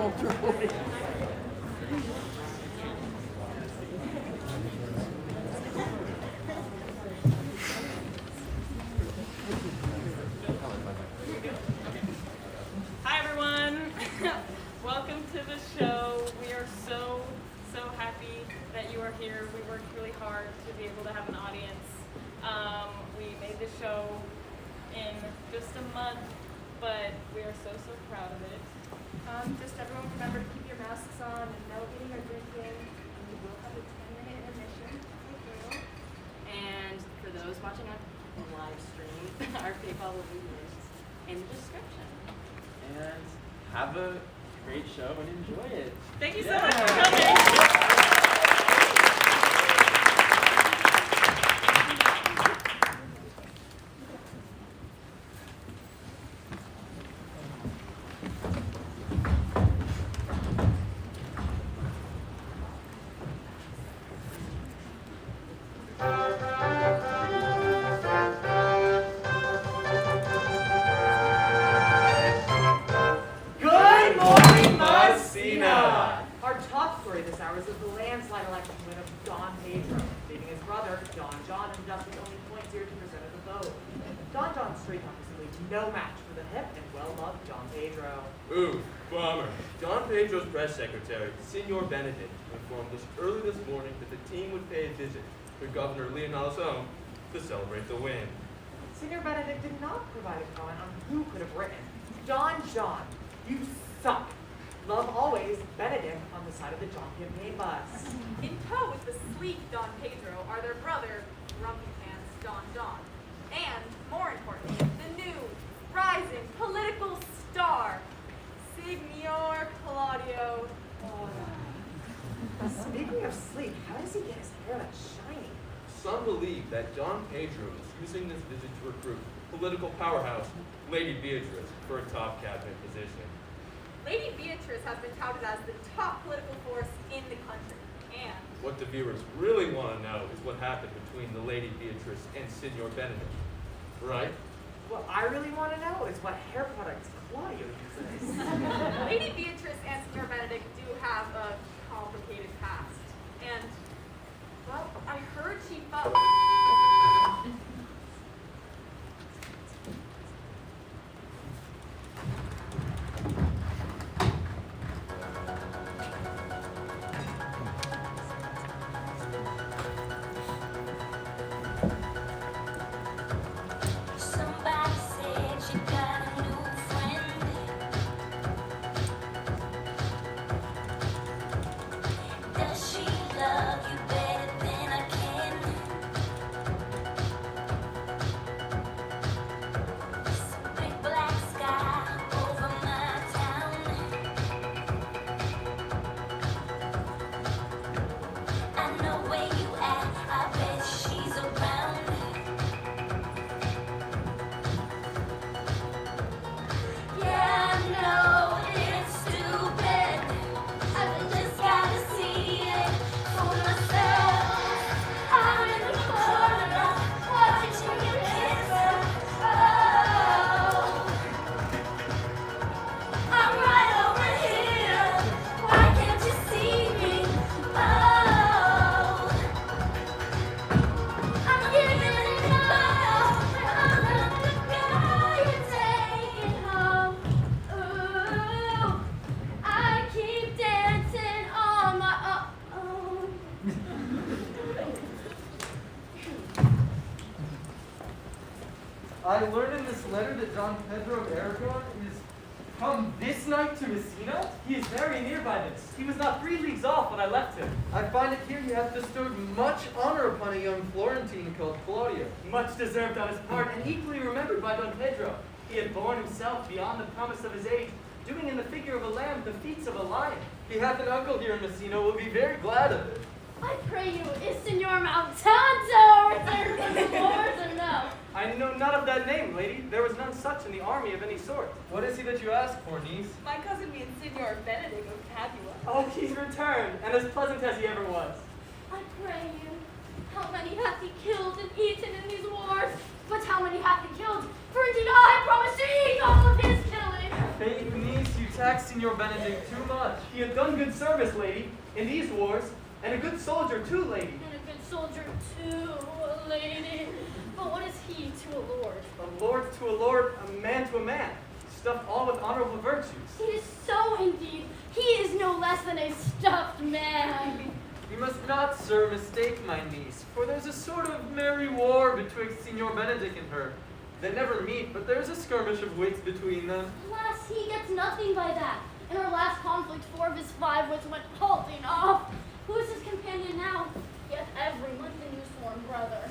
comfortably. Hi everyone. Welcome to the show. We are so happy that you are here. We worked really hard to be able to have an audience. We made the show in just a month, but we are so proud of it. Just everyone remember to keep your masks on and no eating or drinking. We will have a 10-minute intermission. And for those watching on live stream, our PayPal will be linked in the description. And have a great show and enjoy it. Thank you so much for coming. Good morning, Messina! Our top story this hour is of the landslide election win of Don Pedro, leaving his brother, Don John, ended up with only 0.02% of the vote. Don John's street talk is simply no match for the hip and well-loved Don Pedro. Ooh, bummer. Don Pedro's press secretary, Senor Benedick, informed us early this morning that the team would pay a visit to Governor Leonardo's home to celebrate the win. Senor Benedick did not provide a comment on who could have written, Don John, you suck. Love always, Benedick on the side of the John campaign bus. In tow with the sleek Don Pedro are their brother, Grumpy Pants Don John. And, more importantly, the new, rising political star, Senor Claudio. Speaking of sleek, how does he get his hair that shiny? Some believe that Don Pedro is using this visit to recruit political powerhouse Lady Beatrice for a top cabinet position. Lady Beatrice has been touted as the top political force in the country. And What the viewers really want to know is what happened between the Lady Beatrice and Senor Benedick. Right? What I really want to know is what hair products Claudio uses. Lady Beatrice and Senor Benedick do have a complicated past. And, well, I heard she fought. Somebody said she got a new friend. Does she love you better than I can? Big black sky over my town. I know where you at. I bet she's around. Yeah, I know it's stupid. I just gotta see it for myself. I'm in the corner, watching you kiss her. Oh, I'm right over here. Why can't you see me? Oh, I'm giving it all. I'm the guy you take it home. Ooh, I keep dancing on my own. I learned in this letter that Don Pedro of Aragon is come this night to Messina. He is very near by this. He was not 3 leagues off when I left him. I find it here you have bestowed much honor upon a young Florentine called Claudio. Much deserved on his part, and equally remembered by Don Pedro. He had borne himself beyond the promise of his age, doing in the figure of a lamb the feats of a lion. He hath an uncle here in Messina, will be very glad of it. I pray you, is Senor Maltanto returned from the wars or no? I know none of that name, lady. There was none such in the army of any sort. What is he that you ask for, niece? My cousin means Senor Benedick of Padua. Oh, he's returned, and as pleasant as he ever was. I pray you, how many hath he killed and eaten in these wars? But how many hath he killed? For indeed I promise to eat all of his killing. faith, niece, you tax Signor Benedick too much. He had done good service, lady, in these wars, and a good soldier too, lady. And a good soldier too, lady. But what is he to a lord? A lord to a lord, a man to a man, stuffed all with honorable virtues. It is so indeed. He is no less than a stuffed man. You must not, sir, mistake my niece, for there's a sort of merry war betwixt Signor Benedick and her. They never meet, but there's a skirmish of wits between them. Alas, he gets nothing by that. In our last conflict, 4 of his 5 wits went halting off. Who is his companion now? Yet every month a new sworn brother.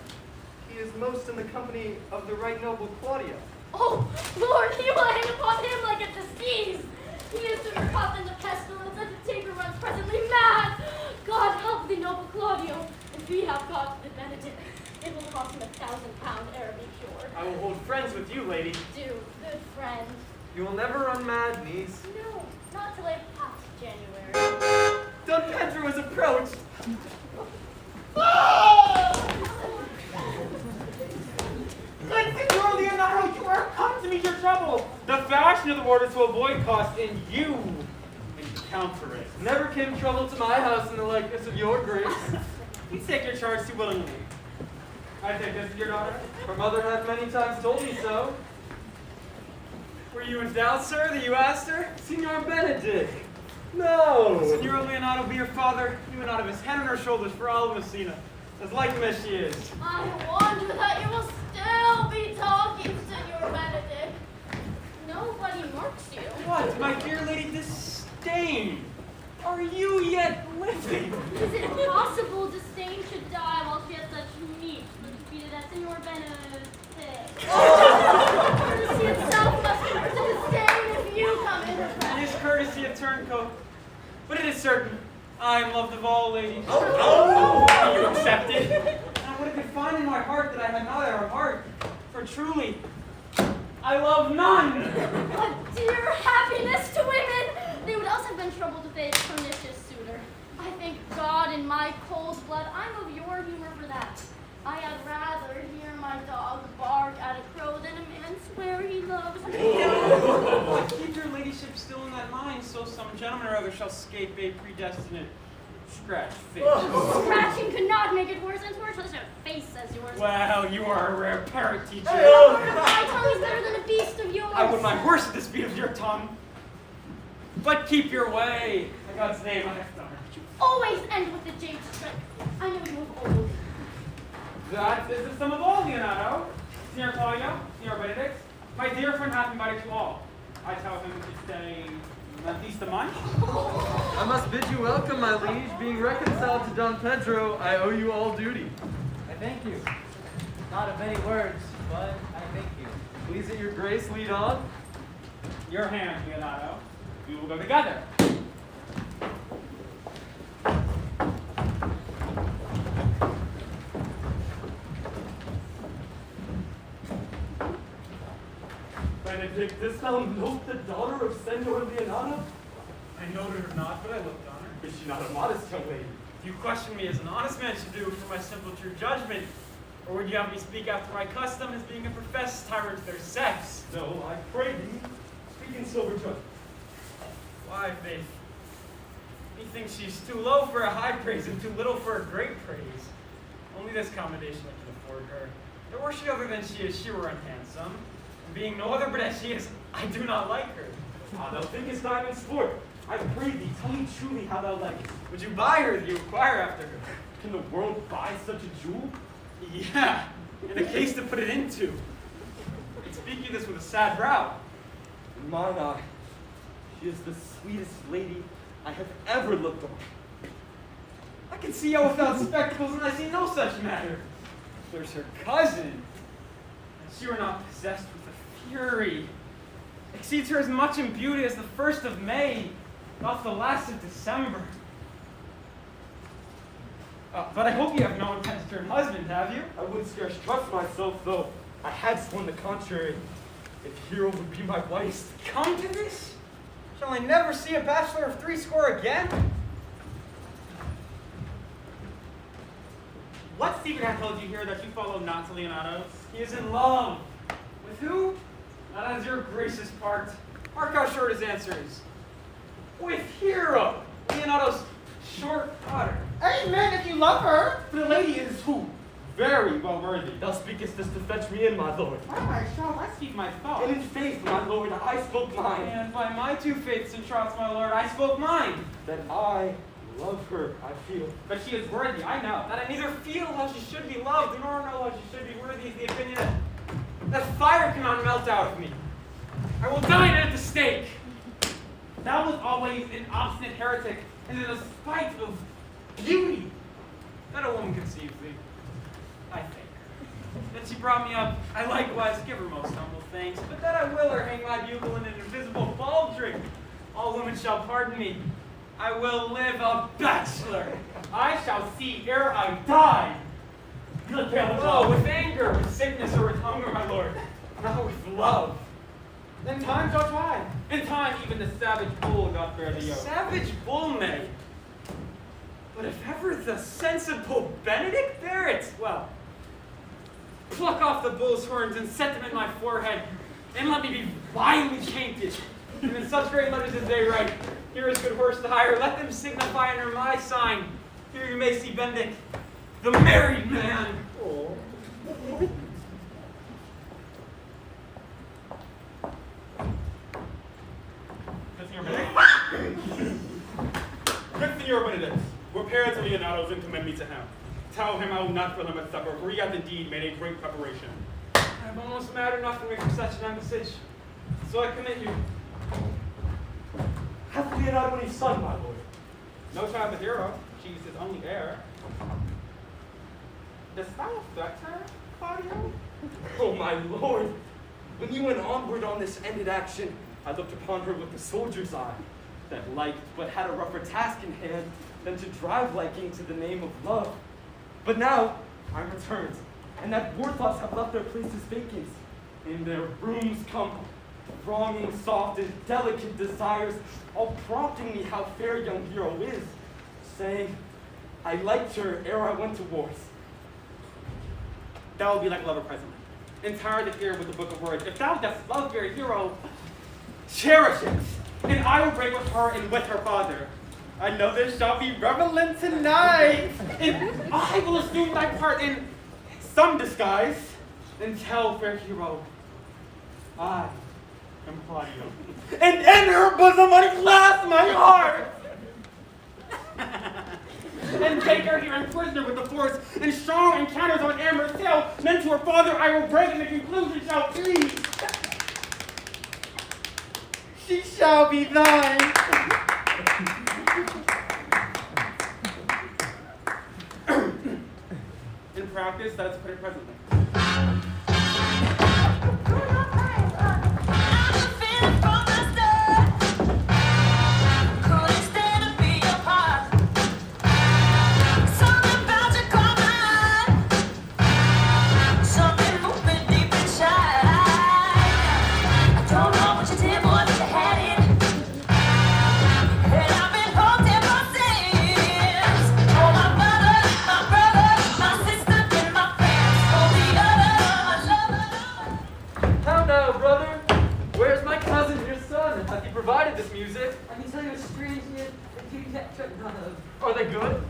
He is most in the company of the right noble Claudio. Oh, Lord, he will hang upon him like a disease. He is sooner caught than the pestilence, and the taper runs presently mad. God help the noble Claudio, if he have got the Benedict. It will cost him £1,000 ere be cured. I will hold friends with you, lady. Do, good friend. You will never run mad, niece. No, not till I pass January. Don Pedro is approached. Good Signor Leonardo, you are come to meet your trouble. The fashion of the ward is to avoid cost, and you encounter it. Never came trouble to my house in the likeness of your grace. You take your charge too willingly. I take this as your daughter. Her mother hath many times told me so. Were you in doubt, sir, that you asked her? Signor Benedick! No! Signor Leonardo be your father, you would not have his head on her shoulders for all of Messina, as like him as she is. I wonder that you will still be talking, Senor Benedict. Nobody marks you. What, my dear lady, disdain? Are you yet living? Is it possible disdain should die while she has such meat to be defeated as Senor Benedict? Courtesy itself must convert to disdain if you come in her It presence. is courtesy a turncoat, but it is certain I am loved of all ladies. You accepted? And what I could find in my heart that I had not at her heart, for truly, I love none. A dear happiness to women! They would else have been troubled with a pernicious suitor. I thank God in my cold blood I'm of your humor for that. I had rather hear my dog bark at a crow than a man swear he loves me. Keep your ladyship still in that mind, so some gentleman or other shall scape a predestinate scratch face. Scratching could not make it worse, and to such a face as yours. Well, you are a rare parrot teacher. My tongue is better than a beast of yours. I would my horse at the speed of your tongue. But keep your way. In God's name, I have done it. You always end with the jade strength. I know you of old. That is the sum of all, Leonardo. Signor Claudio, Signor Benedict, my dear friend hath invited you all. I tell him to stay at least a month. I must bid you welcome, my liege. Being reconciled to Don Pedro, I owe you all duty. I thank you. Not of many words, but I thank you. Please at your grace lead on. Your hand, Leonardo. We will go together. Benedict, dost thou note the daughter of Senor Leonardo? I noted her not, but I looked on her. Is she not a modest young lady? Do you question me as an honest man should do for my simple true judgment? Or would you have me speak after my custom as being a professed tyrant to their sex? No, I pray thee, speak in sober judgment. Why, Faith? Methinks she's too low for a high praise and too little for a great praise. Only this commendation I can afford her. That were she other than she is, she were unhandsome. And being no other but as she is, I do not like her. Ah, thou thinkest time in sport. I pray thee, tell me truly how thou likest. Would you buy her that you inquire after her? Can the world buy such a jewel? Yeah, and a case to put it into. And speak you this with a sad brow. In mine eye, she is the sweetest lady I have ever looked on. I can see her without spectacles, and I see no such matter. There's her cousin. And she were not possessed with a fury. Exceeds her as much in beauty as the 1st of May, not the last of December. But I hope you have no intent to turn husband, have you? I would scarce trust myself, though I had sworn the contrary. If Hero would be my wife. Come to this? Shall I never see a bachelor of 80 again? What secret hath told you here that you follow not to Leonardo? He is in love. With who? Not as your gracious part. Mark how short his answer is. With Hero, Leonardo's short daughter. Amen if you love her. The lady is who? Very well worthy. Thou speakest this to fetch me in, my lord. Why, my child, I speak my thoughts. And in faith, my lord, I spoke mine. And by my two faiths and troths, my lord, I spoke mine. That I love her, I feel. But she is worthy, I know. That I neither feel how she should be loved, nor know how she should be worthy is the opinion that fire cannot melt out of me. I will die at the stake. Thou was always an obstinate heretic, and in the spite of beauty that a woman conceives thee. I thank her. That she brought me up, I likewise give her most humble thanks, but that I will her hang my bugle in an invisible baldric. All women shall pardon me. I will live a bachelor. I shall see ere I die. Good pale no, with anger, with sickness, or with hunger, my lord. Not with love. Then time shall try. In time, even the savage bull doth bear the yoke. Savage bull may. But if ever the sensible Benedick bear it, well, pluck off the bull's horns and set them in my forehead, and let me be vilely tainted. And in such great letters as they write, here is good horse to hire, let them signify under my sign. Here you may see Benedick, the married man. Oh. Good Senor Benedick. Good Senor Benedick. Repair to Leonardo's and commend me to him. Tell him I will not fail him at supper, for he has indeed made a great preparation. I have almost mattered nothing from such an embassage, so I commit you. Hath Leonardo any son, my lord? No child of Hero. She is his only heir. Dost thou affect her, Claudio? Oh, my lord. When you went onward on this ended action, I looked upon her with the soldier's eye, that liked but had a rougher task in hand than to drive liking to the name of love. But now I'm returned, and that war thoughts have left their places vacant. In their rooms come thronging soft and delicate desires, all prompting me how fair young Hero is, saying, I liked her ere I went to wars. Thou will be like a lover presently, entire the ear with the book of words. If thou dost love your Hero, cherish it, and I will break with her and with her father. I know this shall be relevant tonight, and I will assume thy part in some disguise, and tell fair Hero, I am Claudio. And in her bosom unclasp my heart! And take her here in prisoner with the force, and strong encounters on amorous sail, then to her father I will break, and the conclusion shall be, she shall be thine. In practice, that's put it presently. Provided this music. I can tell you a strange yet none of. Are they good?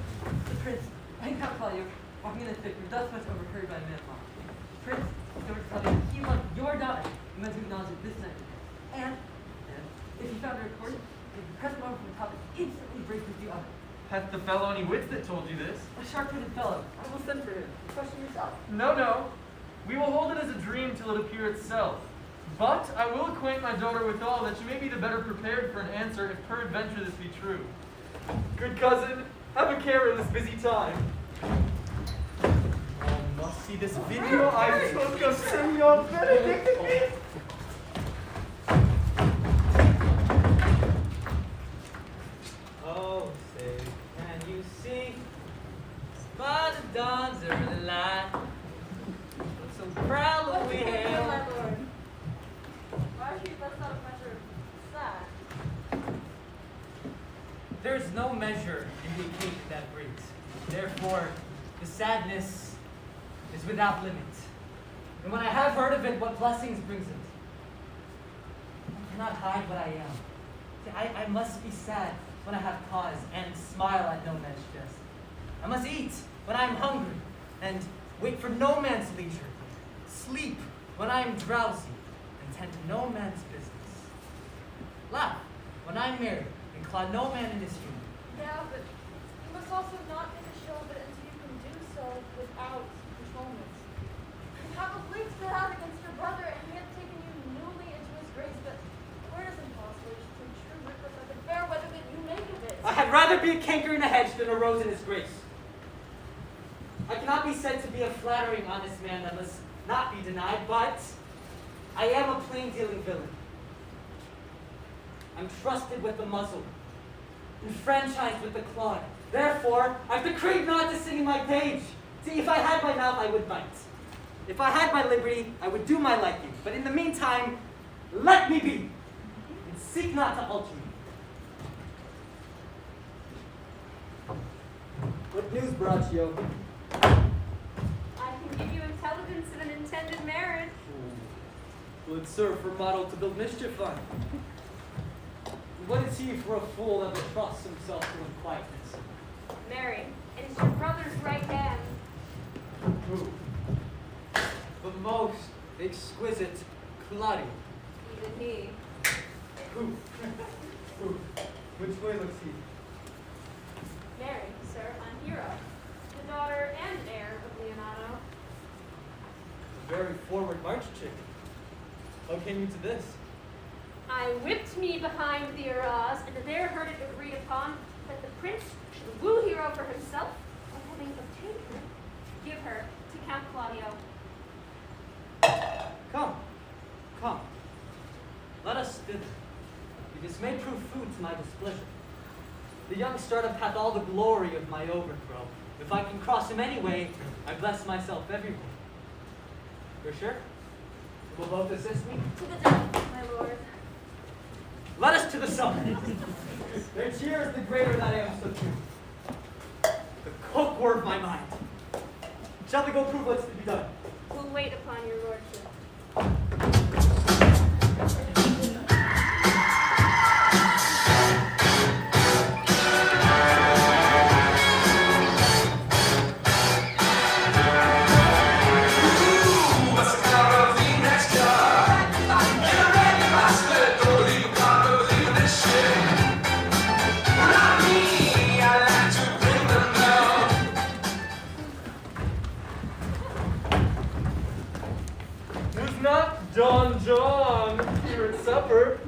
The prince, I cannot tell you, walking in the thick, your thus much overheard by a man law. Prince, I would tell you, he loved your daughter, and meant to acknowledge it this night. And if he found her recorded, if you press the button from the top, it instantly breaks with the oven. Hath the fellow any wits that told you this? A sharp-witted fellow. I will send for him. Question yourself. No. We will hold it as a dream till it appear itself. But I will acquaint my daughter withal, that she may be the better prepared for an answer if peradventure this be true. Good cousin, have a care in this busy time. Oh, must see this video I took of Senor Benedick. Oh, say, can you see by the dawn's early light? What so proud we hail. My lord. Why should you thus out of measure sad? There is no measure in the occasion that brings. Therefore, the sadness is without limit. And when I have heard of it, what blessings brings it? cannot hide what I am. See, I must be sad when I have cause and smile at no man's jest. I must eat when I am hungry and wait for no man's leisure. Sleep when I am drowsy and tend to no man's business. Laugh when I am merry and claw no man in his humor. Yeah, but you must also not make a show of it until you can do so without controlment. You have a plea to have against your brother, and he had taken you newly into his grace, but where is impossible to true ripper by the fair weather that you make of it? I had rather be a canker in a hedge than a rose in his grace. I cannot be said to be a flattering, honest man that must not be denied, but I am a plain-dealing villain. I'm trusted with the muzzle, enfranchised with the clod. Therefore, I've decreed not to sing in my page. See, if I had my mouth, I would bite. If I had my liberty, I would do my liking. But in the meantime, let me be, and seek not to alter me. What news, Braccio? I can give you intelligence of an intended marriage. Will it serve for model to build mischief on? What is he for a fool that will trust himself to quietness? Mary, it is your brother's right hand. Who? The most exquisite Claudio. Even he. Who? Who? Which way looks he? Mary, sir, on Hero, the daughter and heir of Leonardo. Very forward march, chick. How came you to this? I whipped me behind the Arras, and there heard it agreed upon that the prince should woo Hero for himself, and having obtained her, give her to Count Claudio. Come, come. Let us thither, because may prove food to my displeasure. The young startup hath all the glory of my overthrow. If I can cross him anyway, I bless myself everywhere. You're sure? Will both assist me? To the death, my lord. Let us to the summit. Their cheer is the greater that I am so true. The cook were of my mind. Shall we go prove what's to be done? We'll wait upon your lordship. Was not Don John here at supper?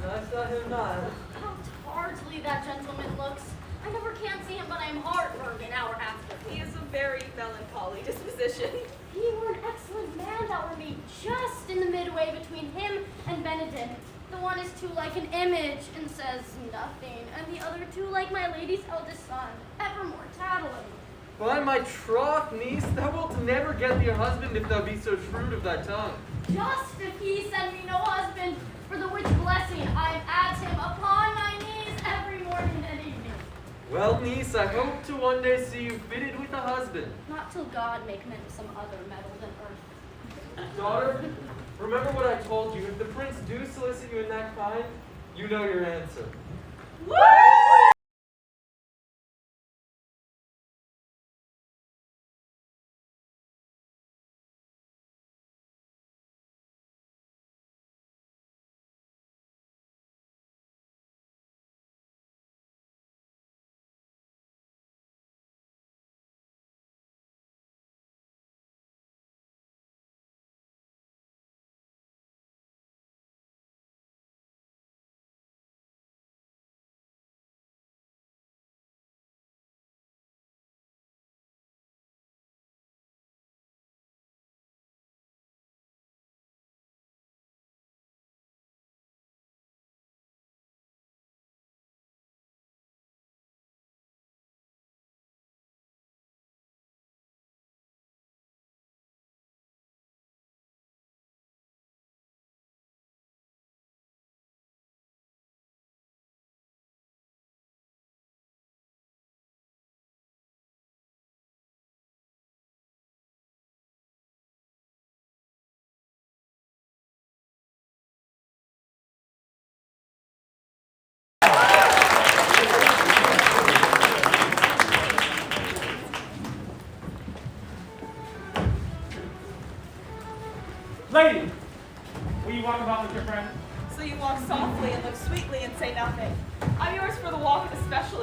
I saw him not. How tardily that gentleman looks. I never can see him, but I am heartburned an hour after. He is a very melancholy disposition. He were an excellent man that were made just in the midway between him and Benedick. The one is too like an image and says nothing, and the other too like my lady's eldest son, evermore tattling. By my troth, niece, thou wilt never get thee a husband if thou be so shrewd of thy tongue. Just if he send me no husband, for the which blessing I am at him upon my knees every morning and evening. Well, niece, I hope to one day see you fitted with a husband. Not till God make men some other metal than earth. Daughter, remember what I told you. If the prince do solicit you in that kind, you know your answer. Woo!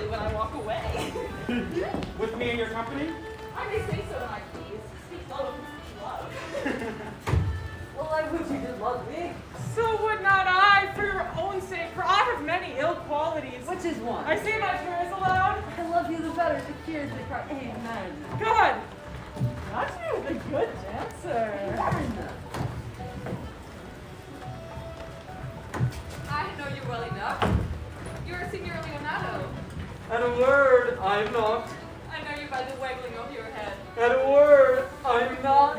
especially when I walk away. With me in your company? I may say so when I please. Speak low, speak love. Well, I wish you did love me. So would not I, for your own sake, for I have many ill qualities. Which is one? I say my prayers aloud. I love you the better. The kids, they cry, amen. Good. Not you, the good dancer. I know you well enough. You're Signor Leonardo. At a word, I'm not. I know you by the waggling of your head. At a word, I'm not.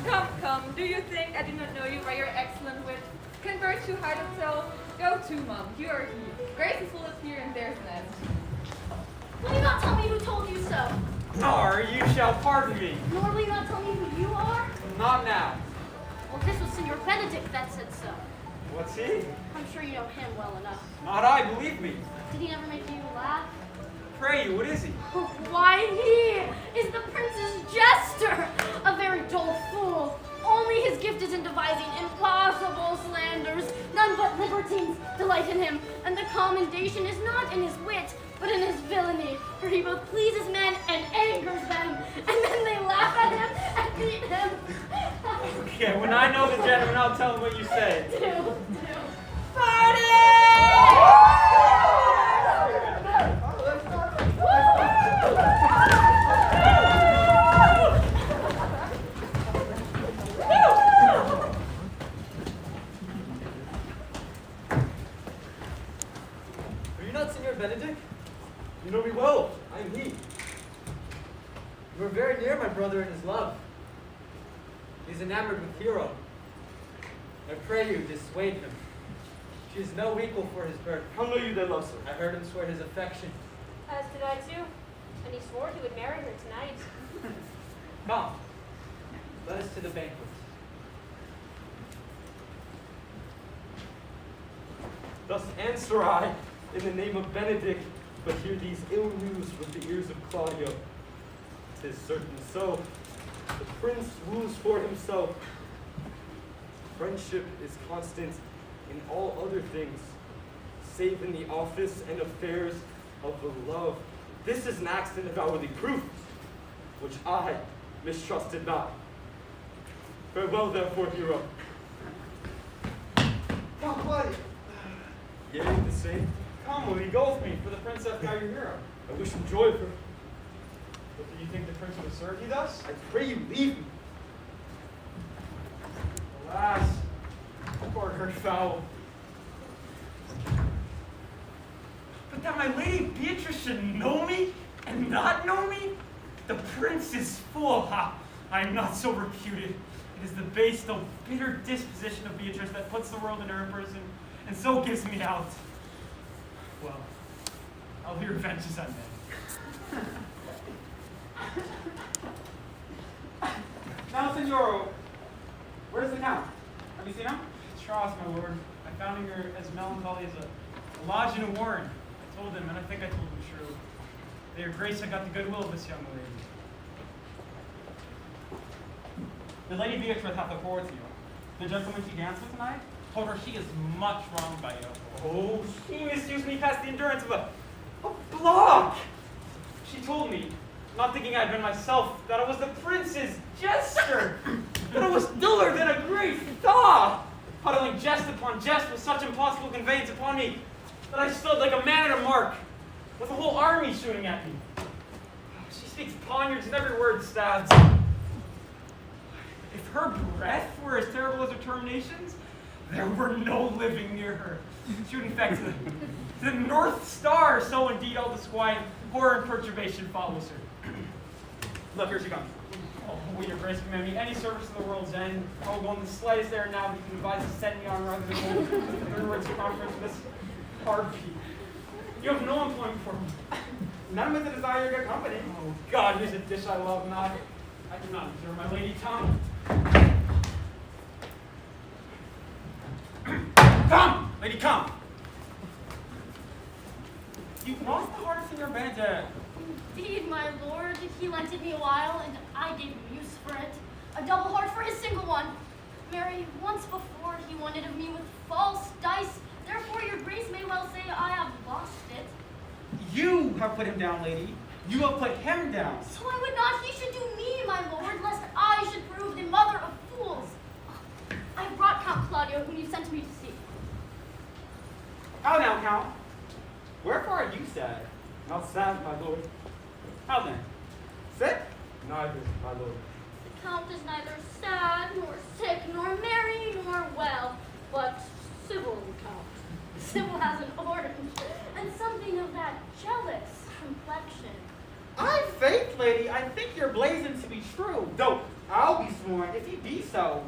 Come, come, do you think I do not know you by your excellent wit? Can virtue hide itself? Go to, Mum, you are he. Grace is full of here and there's nest. Will you not tell me who told you so? Or you shall pardon me. Nor will you not tell me who you are? Not now. Well, this was Signor Benedick that said so. What's he? I'm sure you know him well enough. Not I, believe me. Did he never make you laugh? Pray you, what is he? Why, he is the prince's jester, a very dull fool. Only his gift is in devising impossible slanders. None but libertines delight in him, and the commendation is not in his wit, but in his villainy, for he both pleases men and angers them, and then they laugh at him and beat him. Okay, when I know the gentleman, I'll tell him what you say. Do. Are you not Signor Benedick? You know me well. I am he. You were very near my brother in his love. He's enamored with Hero. I pray you, dissuade him. She is no equal for his birth. How know you they love, sir? I heard him swear his affection. As did I too, and he swore he would marry her tonight. Come, let us to the banquet. Thus answer I, in the name of Benedick, but hear these ill news with the ears of Claudio. 'Tis certain so, the prince woos for himself. Friendship is constant in all other things, save in the office and affairs of the love. This is an accident of hourly proof, which I mistrusted not. Farewell, therefore, hero. Come, Claudio. Yea, the same. Come, will you go with me, for the princess now your hero? I wish him joy for. But do you think the prince would serve you thus? I pray you leave me. Alas, poor hurt fowl. But that my lady Beatrice should know me and not know me? The prince is fool. Ha! I am not so reputed. It is the base, though bitter disposition of Beatrice that puts the world in her prison, and so gives me out. Well, I'll be revenged as I may. Now, Signoro, where's the count? Have you seen him? Troth, my lord. I found him here as melancholy as a lodge in a warren. I told him, and I think I told him true, that your grace had got the goodwill of this young lady. The lady Beatrice hath a quarrel with you. The gentleman she danced with tonight told her she is much wronged by you. Oh, she misused me past the endurance of a block. She told me, not thinking I had been myself, that I was the prince's jester. That I was duller than a great thaw, huddling jest upon jest with such impossible conveyance upon me, that I stood like a man at a mark, with a whole army shooting at me. She speaks poniards and every word stabs. If her breath were as terrible as her terminations, there were no living near her. She would infect the North Star, so indeed all disquiet, horror and perturbation follows her. Look, here she comes. Oh, will your grace command me any service to the world's end? I will go on the slightest there now, but you can advise to send me on rather than hold the words conference with this hard people. You have no employment for me. None but the desire of your company. Oh God, here's a dish I love not. I do not deserve my lady tongue. Come, lady, come. You lost the heart of Signor Benedick. Indeed, my lord, he lent it me a while, and I gave him use for it. A double heart for his single one. Marry, once before he wanted of me with false dice, therefore your grace may well say I have lost it. You have put him down, lady. You have put him down. So I would not he should do me, my lord, lest I should prove the mother of fools. I have brought Count Claudio, whom you sent me to see. How now, Count? Wherefore are you sad? Not sad, my lord. How then? Sick? Neither, my lord. The Count is neither sad, nor sick, nor merry, nor well, but civil Count. Sybil has an orange, and something of that jealous complexion. I faith, lady, I think you're blazing to be true. Though I'll be sworn, if he be so,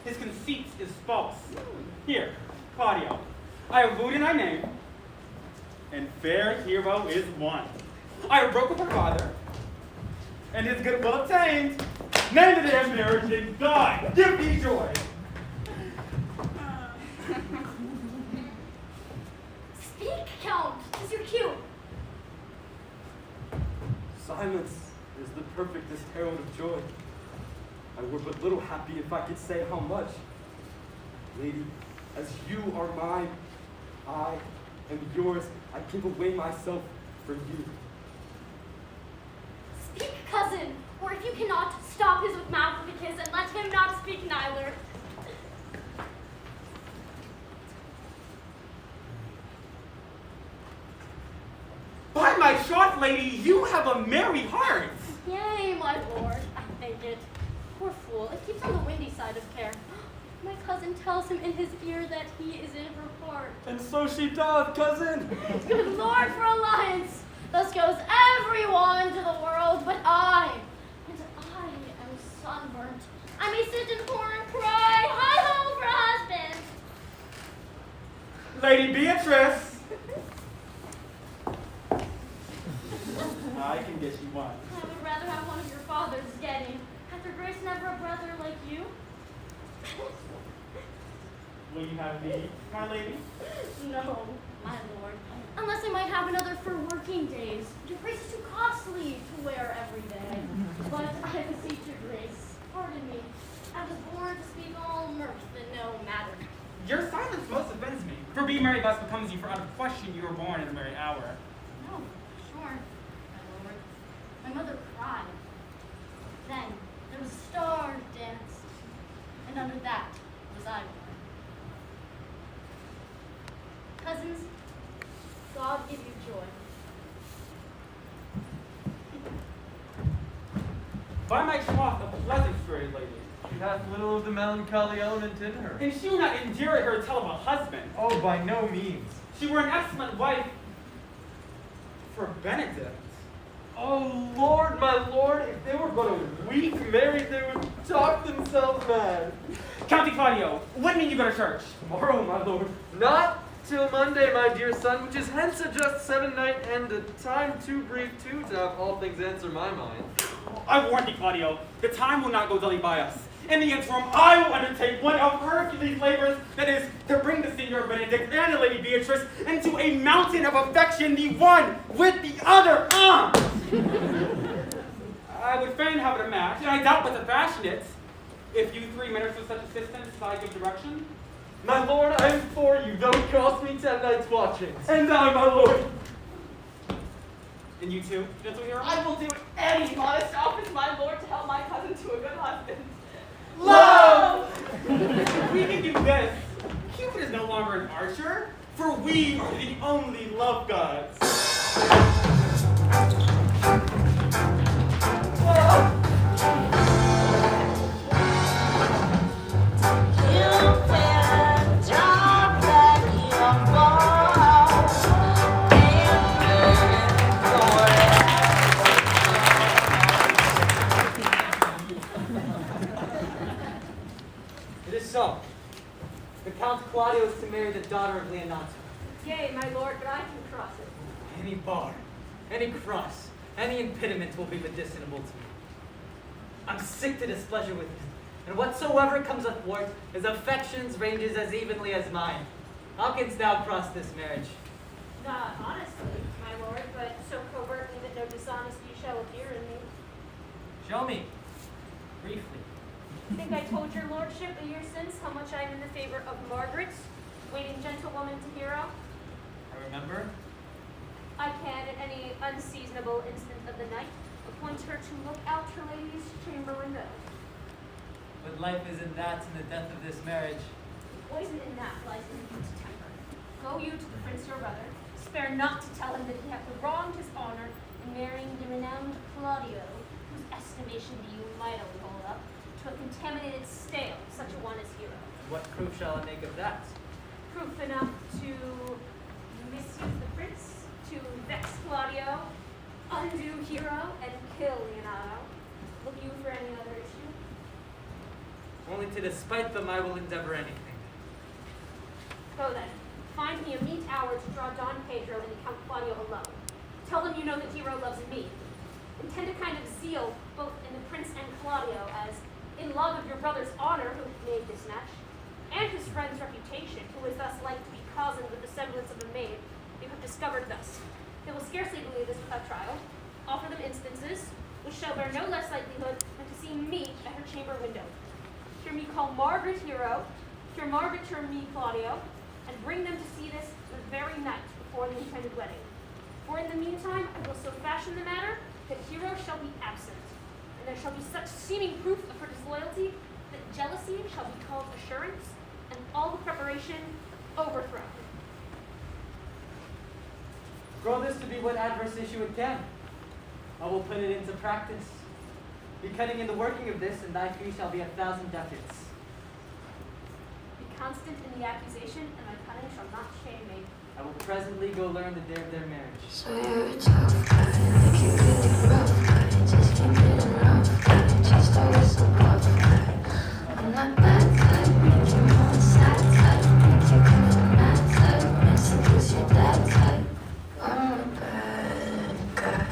his conceit is false. Here, Claudio, I have wooed in thy name, and fair hero is one. I have broke with her father, and his goodwill obtained. Name the damn marriage and die. Give me joy. Speak, Count, 'tis your cue. Silence is the perfectest herald of joy. I were but little happy if I could say how much. Lady, as you are mine, I am yours. I give away myself for you. Speak, cousin, or if you cannot, stop his mouth with a kiss, and let him not speak neither. By my troth, lady, you have a merry heart. Yea, my lord, I think it. Poor fool, it keeps on the windy side of care. My cousin tells him in his ear that he is in her heart. And so she doth, cousin. Good lord for alliance! Thus goes everyone to the world but I. And I am sunburnt. I may sit and pour and cry, hi-ho for a husband. Lady Beatrice. I can get you one. I would rather have one of your father's getting. Hath your grace never a brother like you? Will you have me, my lady? No, my lord. Unless I might have another for working days. Your grace is too costly to wear every day. But I beseech your grace, pardon me. I was born to speak all mirth and no matter. Your silence most offends me. For being merry thus becomes you, for out of question you were born in a merry hour. No, sure, my lord. My mother cried. Then there was a star danced, and under that was I born. Cousins, God give you joy. By my troth, a pleasant spirit lady. She hath little of the melancholy element in her. And she will not endure her tell of a husband. Oh, by no means. She were an excellent wife for Benedict. Oh, Lord, my lord, if they were but a week married, they would talk themselves mad. County Claudio, when mean you go to church? Tomorrow, my lord. Not till Monday, my dear son, which is hence a just 7 night and a time too brief too to have all things answer my mind. I warn thee, Claudio, the time will not go dully by us. In the interim, I will undertake one of Hercules' labors, that is, to bring the Senior Benedict and the Lady Beatrice into a mountain of affection, the one with the other arm. I would fain have it a match, and I doubt but to fashion it, if you 3 minutes of such assistance as I give direction. My lord, I am for you, though it cost me 10 nights' watchings. And I, my lord. And you too, gentle hero? I will do any modest office, my lord, to help my cousin to a good husband. Love! We can do this. Cupid is no longer an archer, for we are the only love gods. It is so. The Count Claudio is to marry the daughter of Leonato. Yea, my lord, but I can cross it. Any bar, any cross, any impediment will be medicinable to me. I'm sick to displeasure with him, and whatsoever comes athwart his affections ranges as evenly as mine. How canst thou cross this marriage? Not honestly, my lord, but so covertly that no dishonesty shall appear in me. Show me, briefly. I think I told your lordship a year since how much I am in the favor of Margaret, waiting gentlewoman to hero. I remember. I can at any unseasonable instant of the night, appoint her to look out her lady's chamber window. But life isn't that in the death of this marriage. The poison in that lies in good temper. Go you to the prince your brother, spare not to tell him that he hath wronged his honor in marrying the renowned Claudio, whose estimation you mightily hold up, to a contaminated stale, such a one as Hero. What proof shall I make of that? Proof enough to misuse the prince, to vex Claudio, undo Hero, and kill Leonardo. Look you for any other issue? Only to despite them I will endeavor anything. Go then. Find me a meet hour to draw Don Pedro and Count Claudio alone. Tell them you know that Hero loves me. Intend a kind of zeal both in the prince and Claudio, as in love of your brother's honor who made this match, and his friend's reputation, who is thus like to be cozened with the semblance of a maid, you have discovered thus. They will scarcely believe this without trial. Offer them instances, which shall bear no less likelihood than to see me at her chamber window. Hear me call Margaret Hero, hear Margaret term me Claudio, and bring them to see this the very night before the intended wedding. For in the meantime, I will so fashion the matter that Hero shall be absent, and there shall be such seeming proof of her disloyalty that jealousy shall be called assurance, and all the preparation overthrown. Grow this to be what adverse issue it can. I will put it into practice. Be cutting in the working of this, and thy fee shall be 1,000 ducats. Be constant in the accusation, and my cunning shall not shame me. I will presently go learn the day of their marriage. So you're a tough guy, like you really rough guy. Just keep getting rough guy, just always a bluff guy. I'm not that type, make you more sad type, make you come from that type, make seduce your dad type. I'm a bad guy.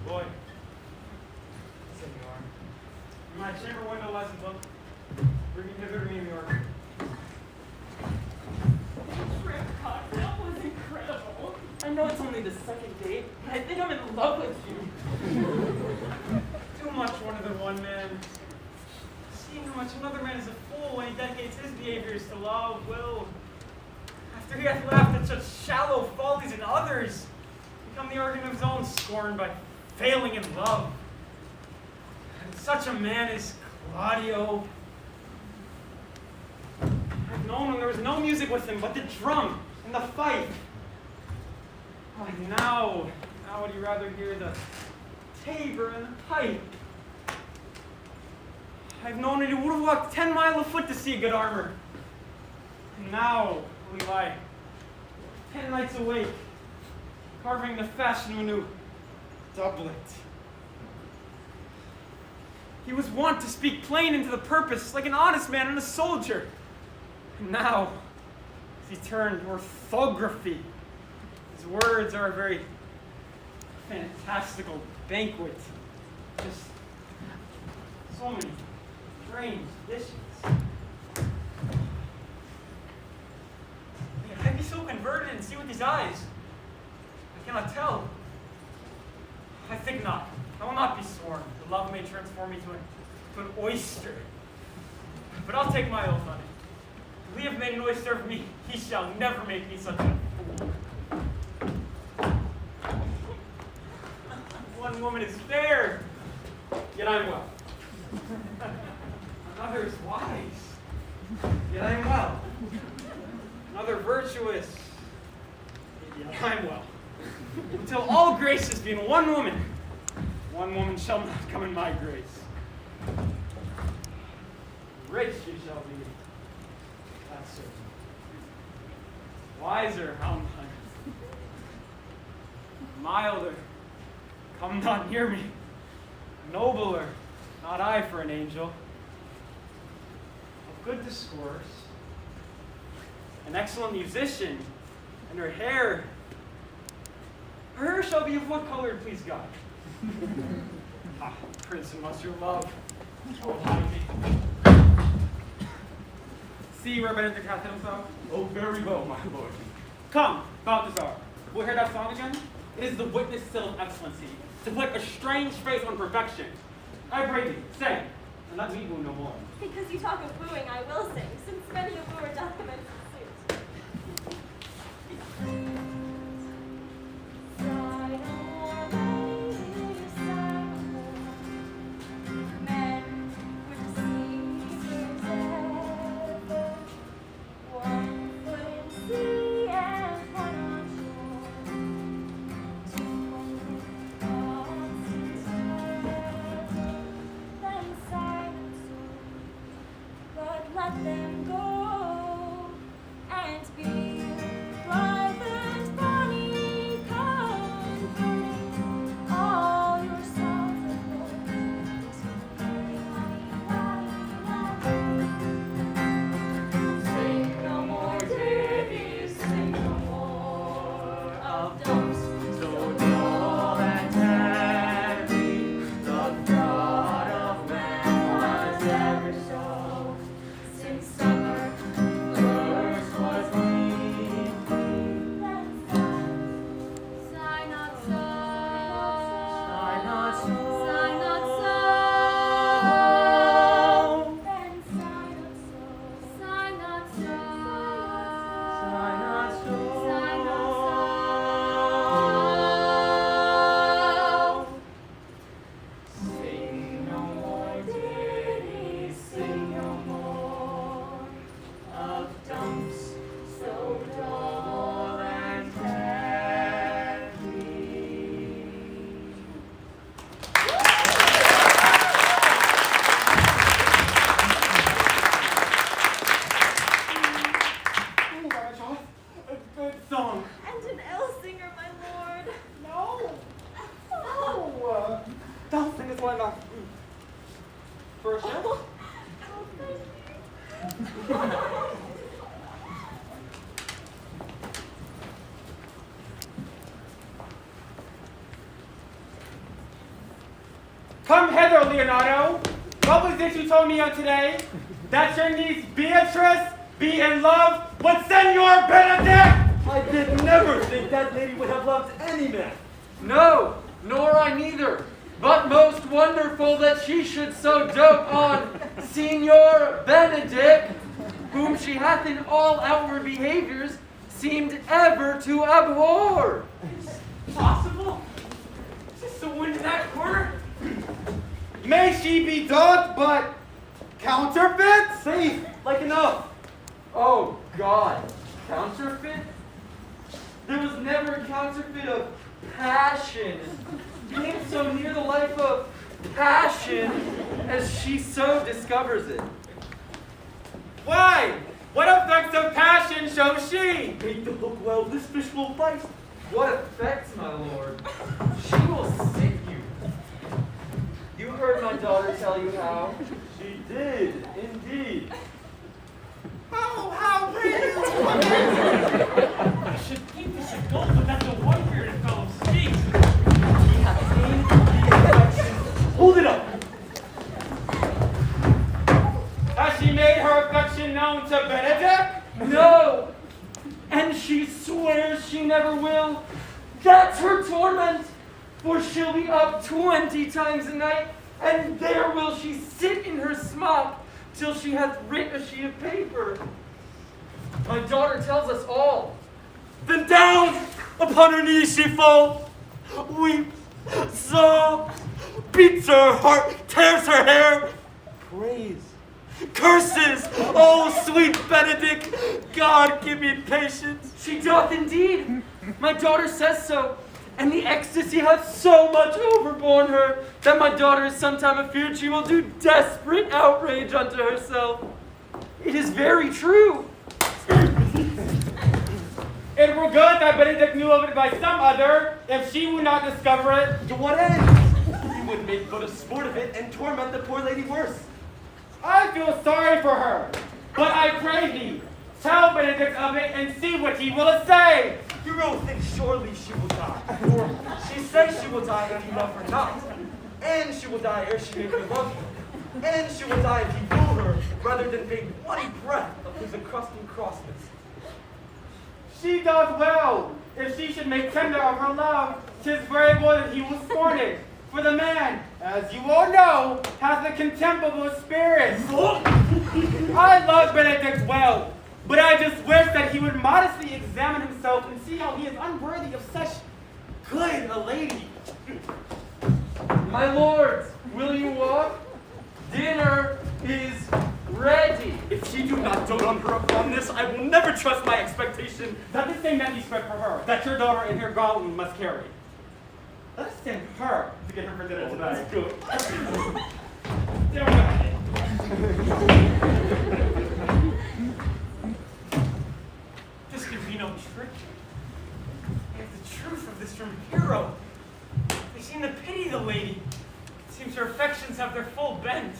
Boy. Senor. My chamber window lies above. Bring me hither to me, New York. That was incredible. I know it's only the second date, but I think I'm in love with you. Too much one than one man. Seeing how much another man is a fool when he dedicates his behaviors to love, will, after he hath laughed at such shallow follies in others, become the organ of his own scorn by failing in love. And such a man is Claudio. I've known when there was no music with him but the drum and the fife. Oh, now would you rather hear the tabor and the pipe? I've known that he would have walked 10 miles afoot to see good armor. And now will he lie 10 nights awake, carving the fashion of a new doublet. He was wont to speak plain and to the purpose, like an honest man and a soldier. And now, as he turned orthography, his words are a very fantastical banquet. Just so many strange additions. Can I be so converted and see with these eyes? I cannot tell. I think not. I will not be sworn. The love may transform me to an oyster. But I'll take my oath on it. If we have made an oyster of me, he shall never make me such a fool. One woman is fair, yet I'm well. Another is wise, yet I am well. Another virtuous, yet I'm well. Until all graces be in one woman shall not come in my grace. Rich you shall be, that's certain. Wiser, how much? Milder, come not near me. Nobler, not I for an angel. Of good discourse, an excellent musician, And her hair shall be of what color, please God? Ah, Prince, and must your love. Oh, hide me. See where Benedick hath himself? Oh, very well, my lord. Come, Balthazar. We'll hear that song again? It is the witness still of excellency, to put a strange face on perfection. I pray thee, say, and let me woo no more. Because you talk of wooing, I will sing, since many a wooer doth commence his suit. Men with secrets ever, one foot in sea and one on shore, two thoughts together, then silent soul, but let them go and be private Bonnie converting all your songs of love into sing no more ditties, sing no more of dumps so dull and heavy. The thought of man was ever so since summer first was me. Sigh not so, sigh not so, sigh not so. Then sigh not so, sigh not so, sigh not so, sigh not so. Sing no more ditties, sing no more of dumps so dull and heavy. Oh, Rajah, a good song. And an ill singer, my lord. No. No. Don't sing this one off. For a ship? Oh, thank you. Come hither, Leonardo. What was it you told me on today? That your niece Beatrice be in love with Senor Benedick? I did never think that lady would have loved any man. No, nor I neither. But most wonderful that she should so dote on Signor Benedick, whom she hath in all outward behaviors seemed ever to abhor. Possible? Is this the wind in that corner? May she be doth but counterfeit? Safe, like enough. Oh God, counterfeit? There was never a counterfeit of passion. Came so near the life of passion as she so discovers it. Why? What effects of passion shows she? Make the hook well, this fish will bite. What effects, my lord? She will sit you. You heard my daughter tell you how. She did, indeed. Oh, how pretty! I should keep this a gold, but that's a one-bearded fellow speaks. He hath seen the affection. Hold it up. Has she made her affection known to Benedick? No! And she swears she never will. That's her torment. For she'll be up 20 times a night, and there will she sit in her smock till she hath writ a sheet of paper. My daughter tells us all. Then down upon her knees she falls, weeps, sobs, beats her heart, tears her hair, prays, curses, oh sweet Benedick, God give me patience. She doth indeed. My daughter says so. And the ecstasy hath so much overborne her that my daughter is sometime afeard she will do desperate outrage unto herself. It is very true. It were good that Benedick knew of it by some other, if she would not discover it. To what end? He would make but a sport of it and torment the poor lady worse. I feel sorry for her, but I pray thee, Tell Benedick of it and see what he will say. Hero thinks surely she will die. For she says she will die if you love her not. And she will die ere she make you love her. And she will die if you rule her, rather than take one breath of his encrusting crossness. She does well. If she should make tender of her love, 'tis very well that he will scorn it. For the man, as you all know, has a contemptible spirit. I love Benedict well, but I just wish that he would modestly examine himself and see how he is unworthy of such good a lady. My lords, will you walk? Dinner is ready. If she do not dote on her upon this, I will never trust my expectation. That the same that you spread for her, that your daughter and her gauntlet must carry. Let us send her to get her for dinner tonight. That's good. This could be no trick. I have the truth of this from Hero. They seem to pity the lady. It seems her affections have their full bent.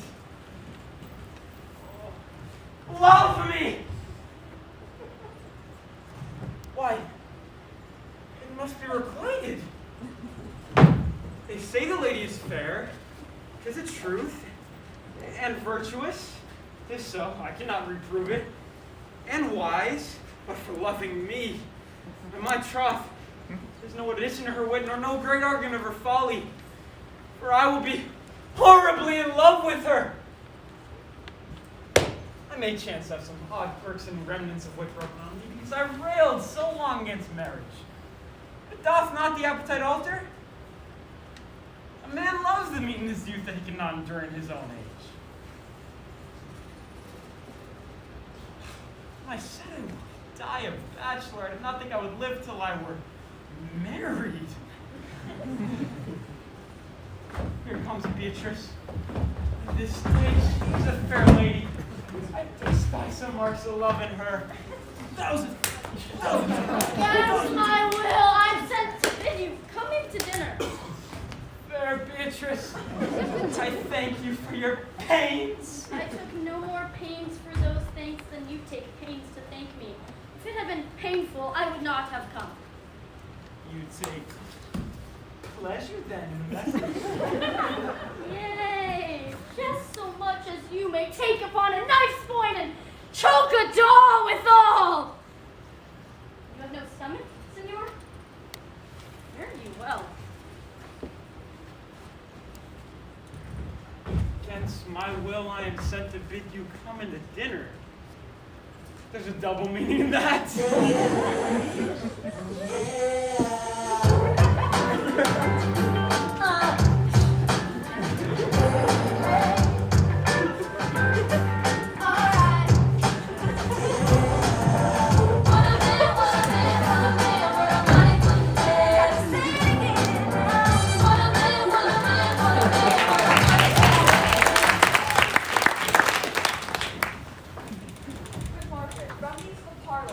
Oh. Love me! Why, it must be requited. They say the lady is fair. 'Tis a truth. And virtuous. 'Tis so, I cannot reprove it. And wise, but for loving me. And my troth, there's no addition to her wit, nor no great argument of her folly. For I will be horribly in love with her. I may chance have some odd quirks and remnants of wit broken on me, because I railed so long against marriage. But doth not the appetite alter? A man loves the meat in his youth that he cannot endure in his own age. I said I would die a bachelor. I did not think I would live till I were married. Here comes Beatrice. This stage, she's a fair lady. I despise some marks of love in her. Thousands. Against my will, I'm sent to bid you come in to dinner. Fair Beatrice, I thank you for your pains. I took no more pains for those thanks than you take pains to thank me. If it had been painful, I would not have come. You take pleasure then in the message. Yay! Just so much as you may take upon a knife's point and choke a dog withal! You have no stomach, senor? Fare you well. Against my will, I am sent to bid you come into dinner. There's a double meaning in that.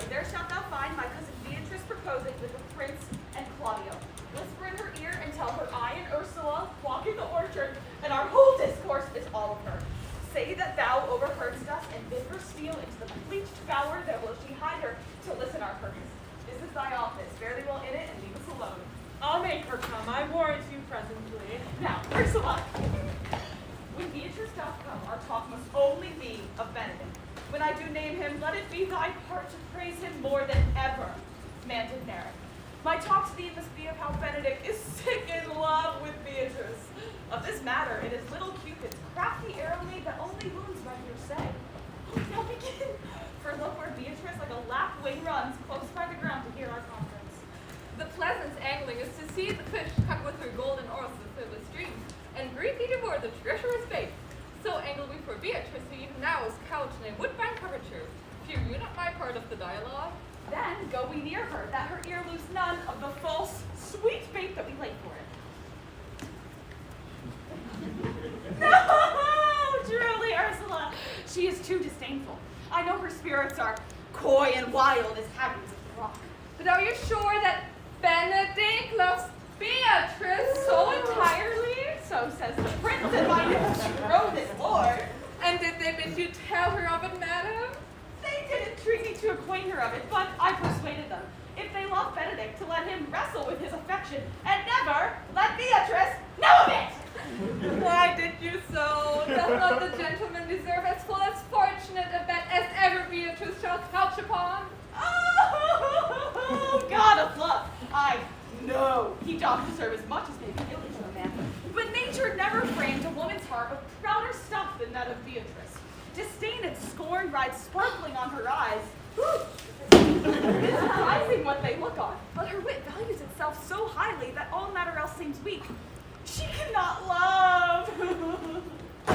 There shalt thou find my cousin Beatrice proposing with the prince and Claudio. Whisper in her ear and tell her I and Ursula walk in the orchard, and our whole discourse is all of her. Say that thou overheardst us, and bid her steal into the bleached bower, there will she hide her, to listen our purpose. This is thy office. Fare thee well in it, and leave us alone. I'll make her come, I warrant you presently. Now, Ursula, when Beatrice doth come, our talk must only be of Benedick. When I do name him, let it be thy part to praise him more than ever man did merit. My talk to thee must be of how Benedick is sick in love with Beatrice. Of this matter, it is little Cupid's crafty arrow lead that only wounds by hearsay. Now begin, for look where Beatrice like a lapwing runs close by the ground to hear our conference. The pleasant angling is to see the fish cut with her golden oars through the stream, and greedily devour the treacherous bait. So angle we for Beatrice, who even now is couched in a woodbine coverture. Fear you not my part of the dialogue? Then go we near her, that her ear lose none of the false, sweet bait that we laid for it. No, truly, Ursula, she is too disdainful. I know her spirits are coy and wild as caverns of the rock. But are you sure that Benedick loves Beatrice So entirely, so says the prince and my betrothed lord. And did they bid you tell her of it, madam? They did it entreat me to acquaint her of it, but I persuaded them, if they love Benedick, to let him wrestle with his affection, and never let Beatrice know of it! Why did you so? Does not the gentleman deserve as full as fortunate a bed as ever Beatrice shall couch upon? Oh, God of love! I know he doth deserve as much as may be yielded to a man, but nature never framed a woman's heart of prouder stuff than that of Beatrice. Disdain and scorn ride sparkling on her eyes. It's surprising what they look on, but her wit values itself so highly that all matter else seems weak. She cannot love.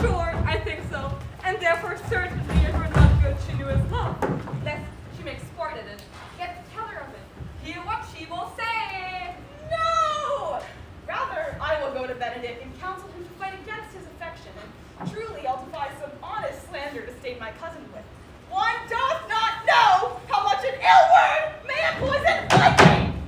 Sure, I think so, and therefore certainly it were not good she knew his love, lest she make sport at it. Yet tell her of it. Hear what she will say. No! Rather, I will go to Benedick and counsel him to fight against his affection, and truly I'll devise some honest slander to stain my cousin with. One doth not know how much an ill word may poison lightning!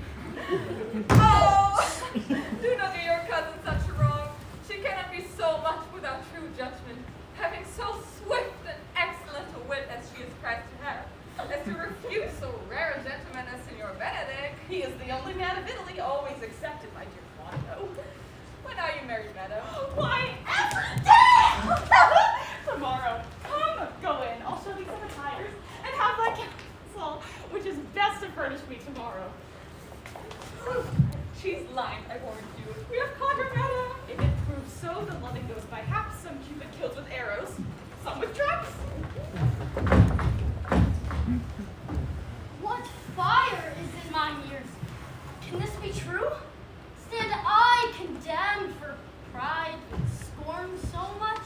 Oh, do not do your cousin such wrong. She cannot be so much without true judgment, having so swift and excellent a wit as she is prized to have, as to refuse so rare a gentleman as Signor Benedick. He is the only man of Italy always accepted, my dear Claudio. When are you married, madam? Why, every day! Tomorrow. Come, go in. I'll show thee some attires, and have thy counsel, which is best to furnish me tomorrow. She's lying, I warned you. We have caught her, madam. If it proves so, then loving goes by haps. Some Cupid kills with arrows, some with traps. What fire is in mine ears? Can this be true? Stand I condemned for pride and scorn so much?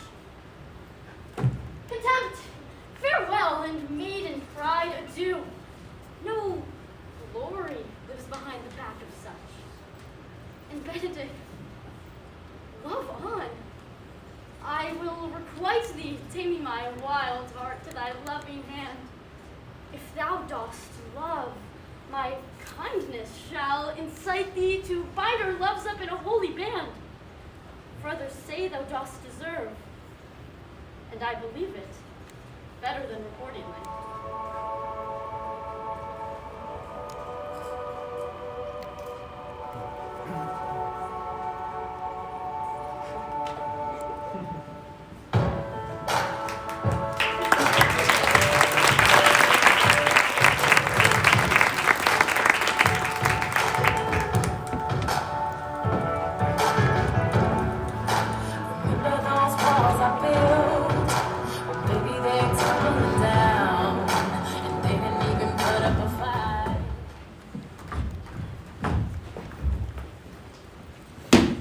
Contempt, farewell, and maiden pride adieu. No glory lives behind the back of such. And Benedick, love on. I will requite thee, taming my wild heart to thy loving hand. If thou dost love, my kindness shall incite thee to bind our loves up in a holy band. For others say thou dost deserve, and I believe it, better than reportedly.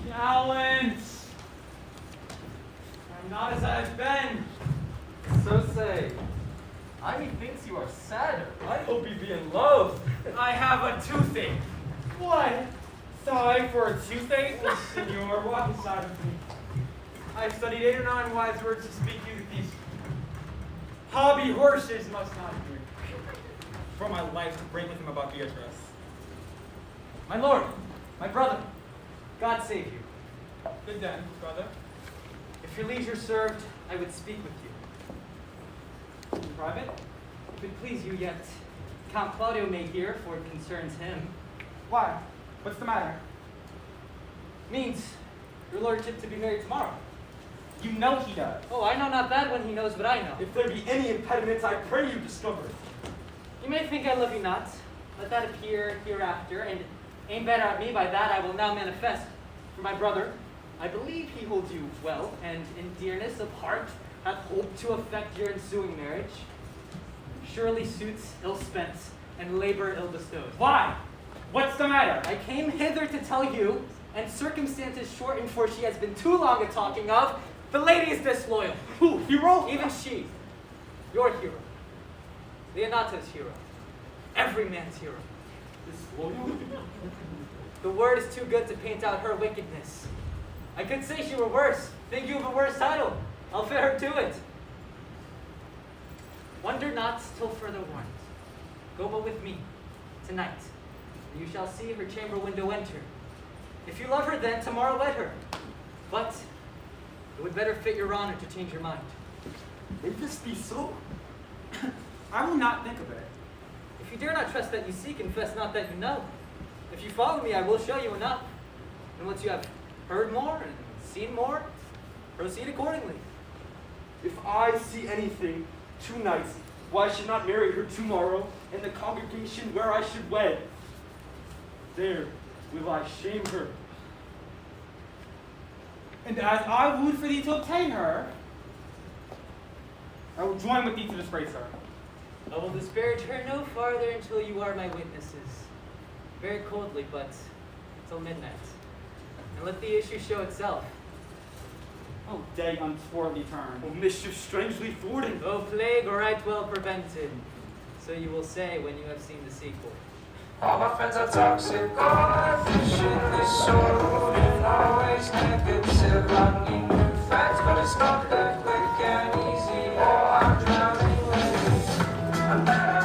Balance! I'm not as I've been. So say, I methinks you are sadder. I hope you be in love. I have a toothache. What? Sigh for a toothache? Senor, walk inside of me. I've studied 8 or 9 wise words to speak you that these hobby horses must not hear. For my life to break with him about Beatrice. My lord, my brother, God save you. Good then, brother. If your leisure served, I would speak with you. In private, if it please you, yet Count Claudio may hear, for it concerns him. Why? What's the matter? Means your lordship to be married tomorrow. You know he does. Oh, I know not that when he knows what I know. If there be any impediments, I pray you discover it. You may think I love you not. Let that appear hereafter, and aim better at me by that I will now manifest. For my brother, I believe he holds you well, and in dearness of heart hath hoped to effect your ensuing marriage. Surely suits ill spent, and labor ill bestowed. Why? What's the matter? I came hither to tell you, and circumstances shortened, for she has been too long a talking of, the lady is disloyal. Who? Hero? Even she, your hero, Leonato's hero, every man's hero. Disloyal? The word is too good to paint out her wickedness. I could say she were worse. Think you of a worse title. I'll fit her to it. Wonder not till further warned. Go but with me, tonight, and you shall see her chamber window enter. If you love her then, tomorrow wed her. But it would better fit your honor to change your mind. May this be so? I will not think of it. If you dare not trust that you see, confess not that you know. If you follow me, I will show you enough. And once you have heard more and seen more, proceed accordingly. If I see anything tonight, why I should not marry her tomorrow in the congregation where I should wed. There will I shame her. And as I wooed for thee to obtain her, I will join with thee to disgrace her. I will disparage her no farther until you are my witnesses. Very coldly, but till midnight. And let the issue show itself. Oh, day untowardly turned. Oh, mischief strangely thwarted. Oh, plague right well prevented. So you will say when you have seen the sequel. All my friends are toxic, all efficiently sold, and always negative. I need new friends, but it's not that quick and easy. Oh, I'm drowning lately. I'm better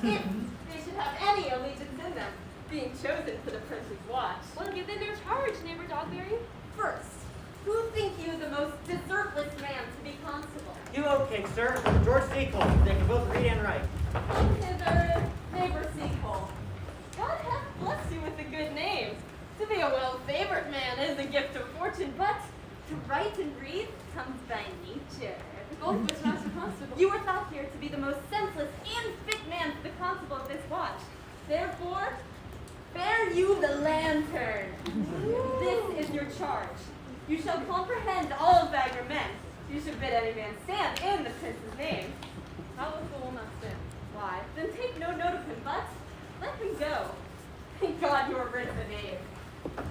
if they should have any allegiance in them, being chosen for the prince's watch. Well, give them their charge, neighbor Dogberry. First, who think you the most desertless man to be constable? You okay, sir? George Seacole. They can both read and write. Come hither, neighbor Seacole. God hath blessed you with a good name. To be a well-favored man is a gift of fortune, but to write and read comes by nature. Both which, Master Constable, you were thought here to be the most senseless and fit man for the constable of this watch. Therefore, bear you the lantern. This is your charge. You shall comprehend all vagrant men. You should bid any man stand in the prince's name. How the fool not stand? Why? Then take no note of him, but let him go. Thank God you are rid of the knave.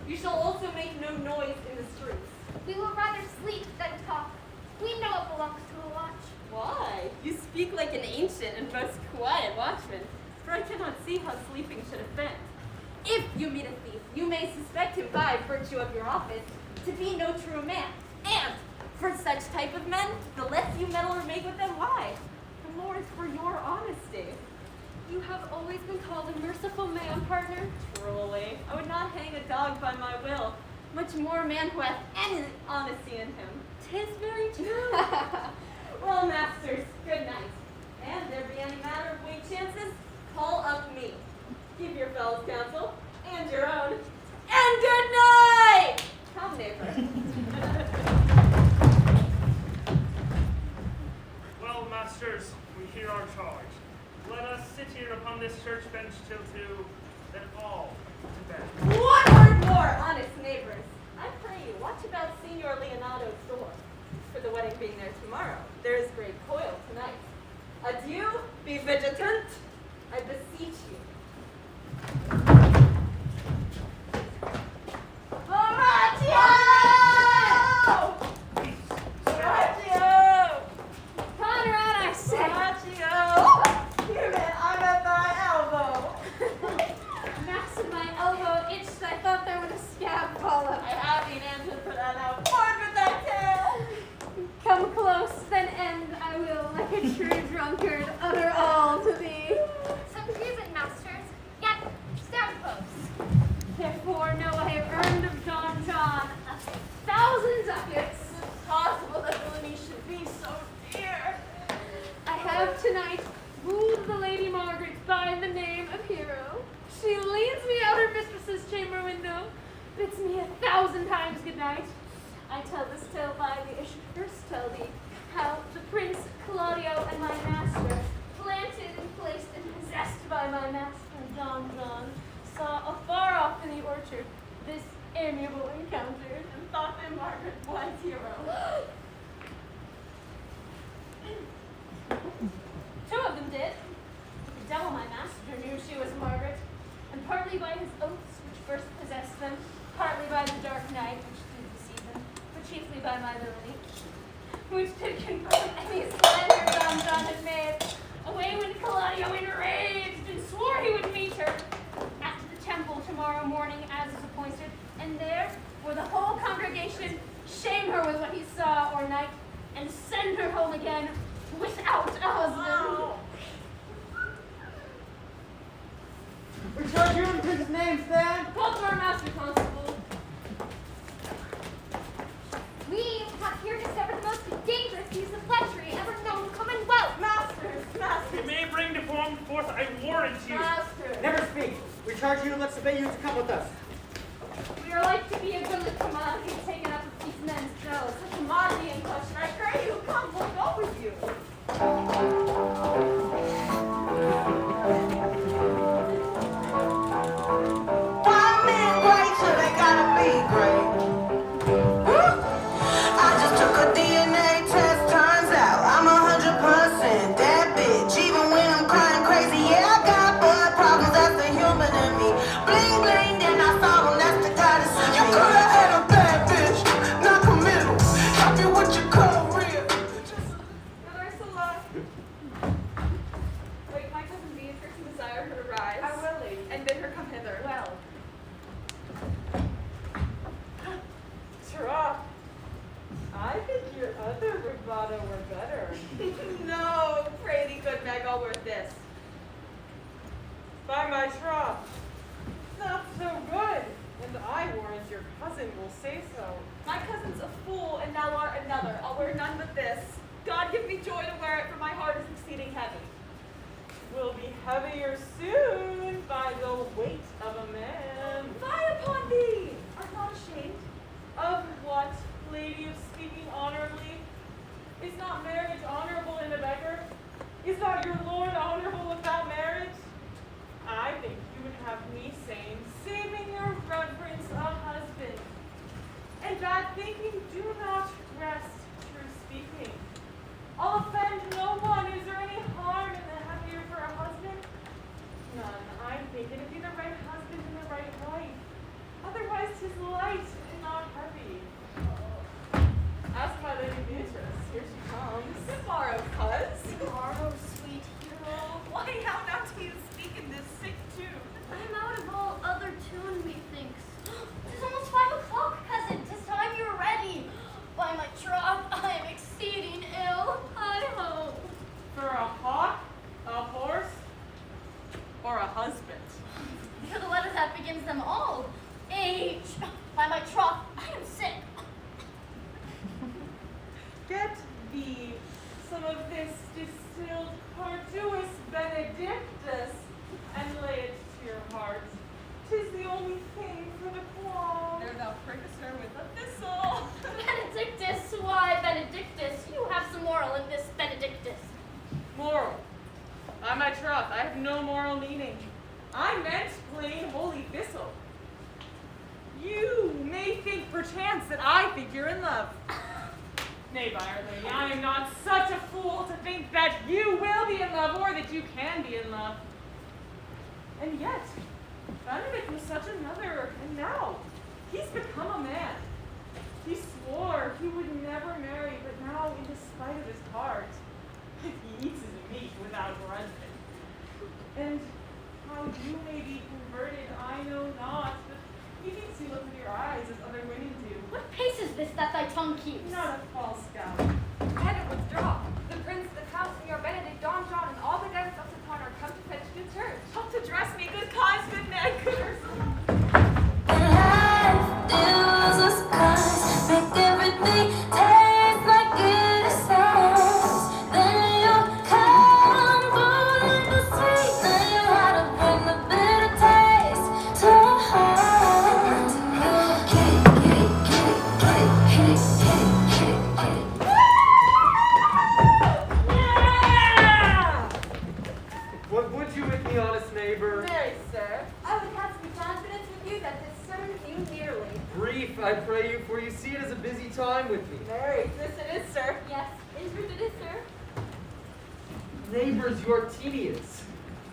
You shall also make no noise in the streets. We will rather sleep than talk. We know it belongs to a watch. Why? You speak like an ancient and most quiet watchman, for I cannot see how sleeping should offend. If you meet a thief, you may suspect him by virtue of your office to be no true man. And for such type of men, the less you meddle or make with them, why? The more it's for your honesty. You have always been called a merciful man, partner. Truly, I would not hang a dog by my will, much more a man who hath any honesty in him. 'Tis very true. Well, masters, good night. And there be any matter of weak chances, call up me. Give your fellows counsel, and your own. And good night! Come, neighbor. Well, masters, we hear our charge. Let us sit here upon this church bench till 2, then all to bed. One word more, honest neighbors. I pray you, watch about Signor Leonardo's door. For the wedding being there tomorrow, there is great coil tonight. Adieu, be vigilant, I beseech you. Oratio! Oratio! Conrad, I say. Oratio! Here, man, I'm at thy elbow. Master, my elbow itched. I thought there was a scab follow. I have an answer for that now. Forward with thy tale! Come close, then end I will, like a true drunkard, utter all to thee. Some reason, masters, yet stand close. Therefore know I have earned of Don John 1,000 ducats. Is it possible that villainy should be so dear? I have tonight wooed the Lady Margaret by the name of Hero. She leads me out her mistress's chamber window, bids me 1,000 times good night. I tell this tale by thee, I should first tell thee how the Prince Claudio and my master, planted and placed and possessed by my master Don John, saw afar off in the orchard this amiable encounter, And thought that Margaret was hero. Two of them did. The devil, my master, knew she was Margaret, and partly by his oaths which first possessed them, partly by the dark night which did deceive them, but chiefly by my villainy, which did confirm any slander Don John had made. Away went Claudio enraged, and swore he would meet her at the temple tomorrow morning as is appointed, and there, for the whole congregation, shame her with what he saw or night, and send her home again without a husband. We charge you in the prince's name, Stan. Call to our master constable. We have here discovered the most dangerous piece of lechery ever known commonwealth. Masters, We may bring deformed forth, I warrant you. masters. Never speak. We charge you and let's obey you to come with us. We are like to be a goodly commodity taken up of these men's bills. The commodity in question, I pray you, come, we'll go with you. Why men great, so they gotta be great. I just took a DNA test, turns out I'm 100% that bitch. Even when I'm crying crazy, yeah, I got blood problems, that's the human in me. Bling bling, then I saw them, that's the goddess in me. You coulda had a bad bitch, not committal. Help you with your career. Ursula. by my troth. Not so good, and I warrant your cousin will say so. My cousin's a fool, and thou art another. I'll wear none but this. God give me joy to wear it, for my heart is exceeding heavy. Will be heavier soon by the weight of a man. Fie upon thee! Art not ashamed? Of what, lady of speaking honorably? Is not marriage honorable in a beggar? Is not your lord honorable without marriage? I think you would have me sane, saving your reverence a husband. And bad thinking do not rest, true speaking. I'll offend no one. Is there any harm in the heavier for a husband? None. I'm thinking it'd be the right husband and the right wife. Otherwise, 'tis light and not heavy. Ask my lady Beatrice. Here she comes. Tomorrow, cuz. Tomorrow, sweet hero. Why, how now do you speak in this sick tune? I'm out of all other tune, methinks. 'Tis almost 5 o'clock, cousin. 'Tis time you're ready. By my troth, I am exceeding ill. Hi-ho. For a hawk, a horse, or a husband? You're the letter that begins them all. Age. By my troth, I am sick. Get thee some of this distilled Carduus Benedictus and lay it to your heart. 'Tis the only thing for the qualm. There thou prickest her with a thistle. Benedictus, why Benedictus? You have some moral in this Benedictus. Moral. By my troth, I have no moral meaning. I meant plain holy thistle. You may think perchance that I think you're in love. Nay, byre lady, I am not such a fool to think that you will be in love or that you can be in love. And yet, Benedict was such another, and now he's become a man. He swore he would never marry, but now, in despite of his heart, he eats his meat without grudging. And how you may be converted, I know not, but methinks you look with your eyes as other women do. What pace is this that thy tongue keeps? Not a false scout. And withdraw. The prince, the count, Senor Benedick, Don John, and all the guests up to town are come to fetch good church. Help to dress me, good cause, good neck, good Deals us cards, make everything taste like it sounds. Then you'll come like the sweet. Then you how to bring the bitter taste to a heart. What would you with me, honest neighbor? Marry, sir, I would have some confidence with you that this sermons you nearly. Brief, I pray you, for you see it as a busy time with me. Marry, this it is, sir. Yes, in truth it is, sir. Neighbors, you are tedious.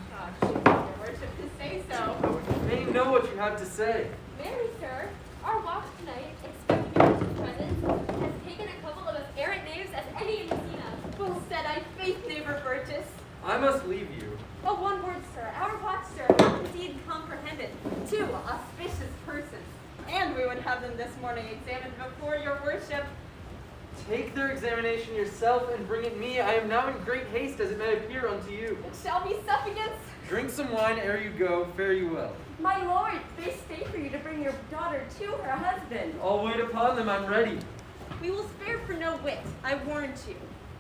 Gosh, your worship to say so. I would fain know what you have to say. Mary, sir, our watch tonight, expecting your presence, has taken a couple of as errant knaves as any in Messina. Well said, I faith, neighbor Burgess. I must leave you. Oh, one word, sir. Our watch, sir, indeed comprehended. 2 auspicious persons. And we would have them this morning examined before your worship. Take their examination yourself and bring it me. I am now in great haste, as it may appear unto you. It shall be suffigance. Drink some wine ere you go. Fare you well. My lord, they stay for you to bring your daughter to her husband. I'll wait upon them. I'm ready. We will spare for no wit, I warrant you.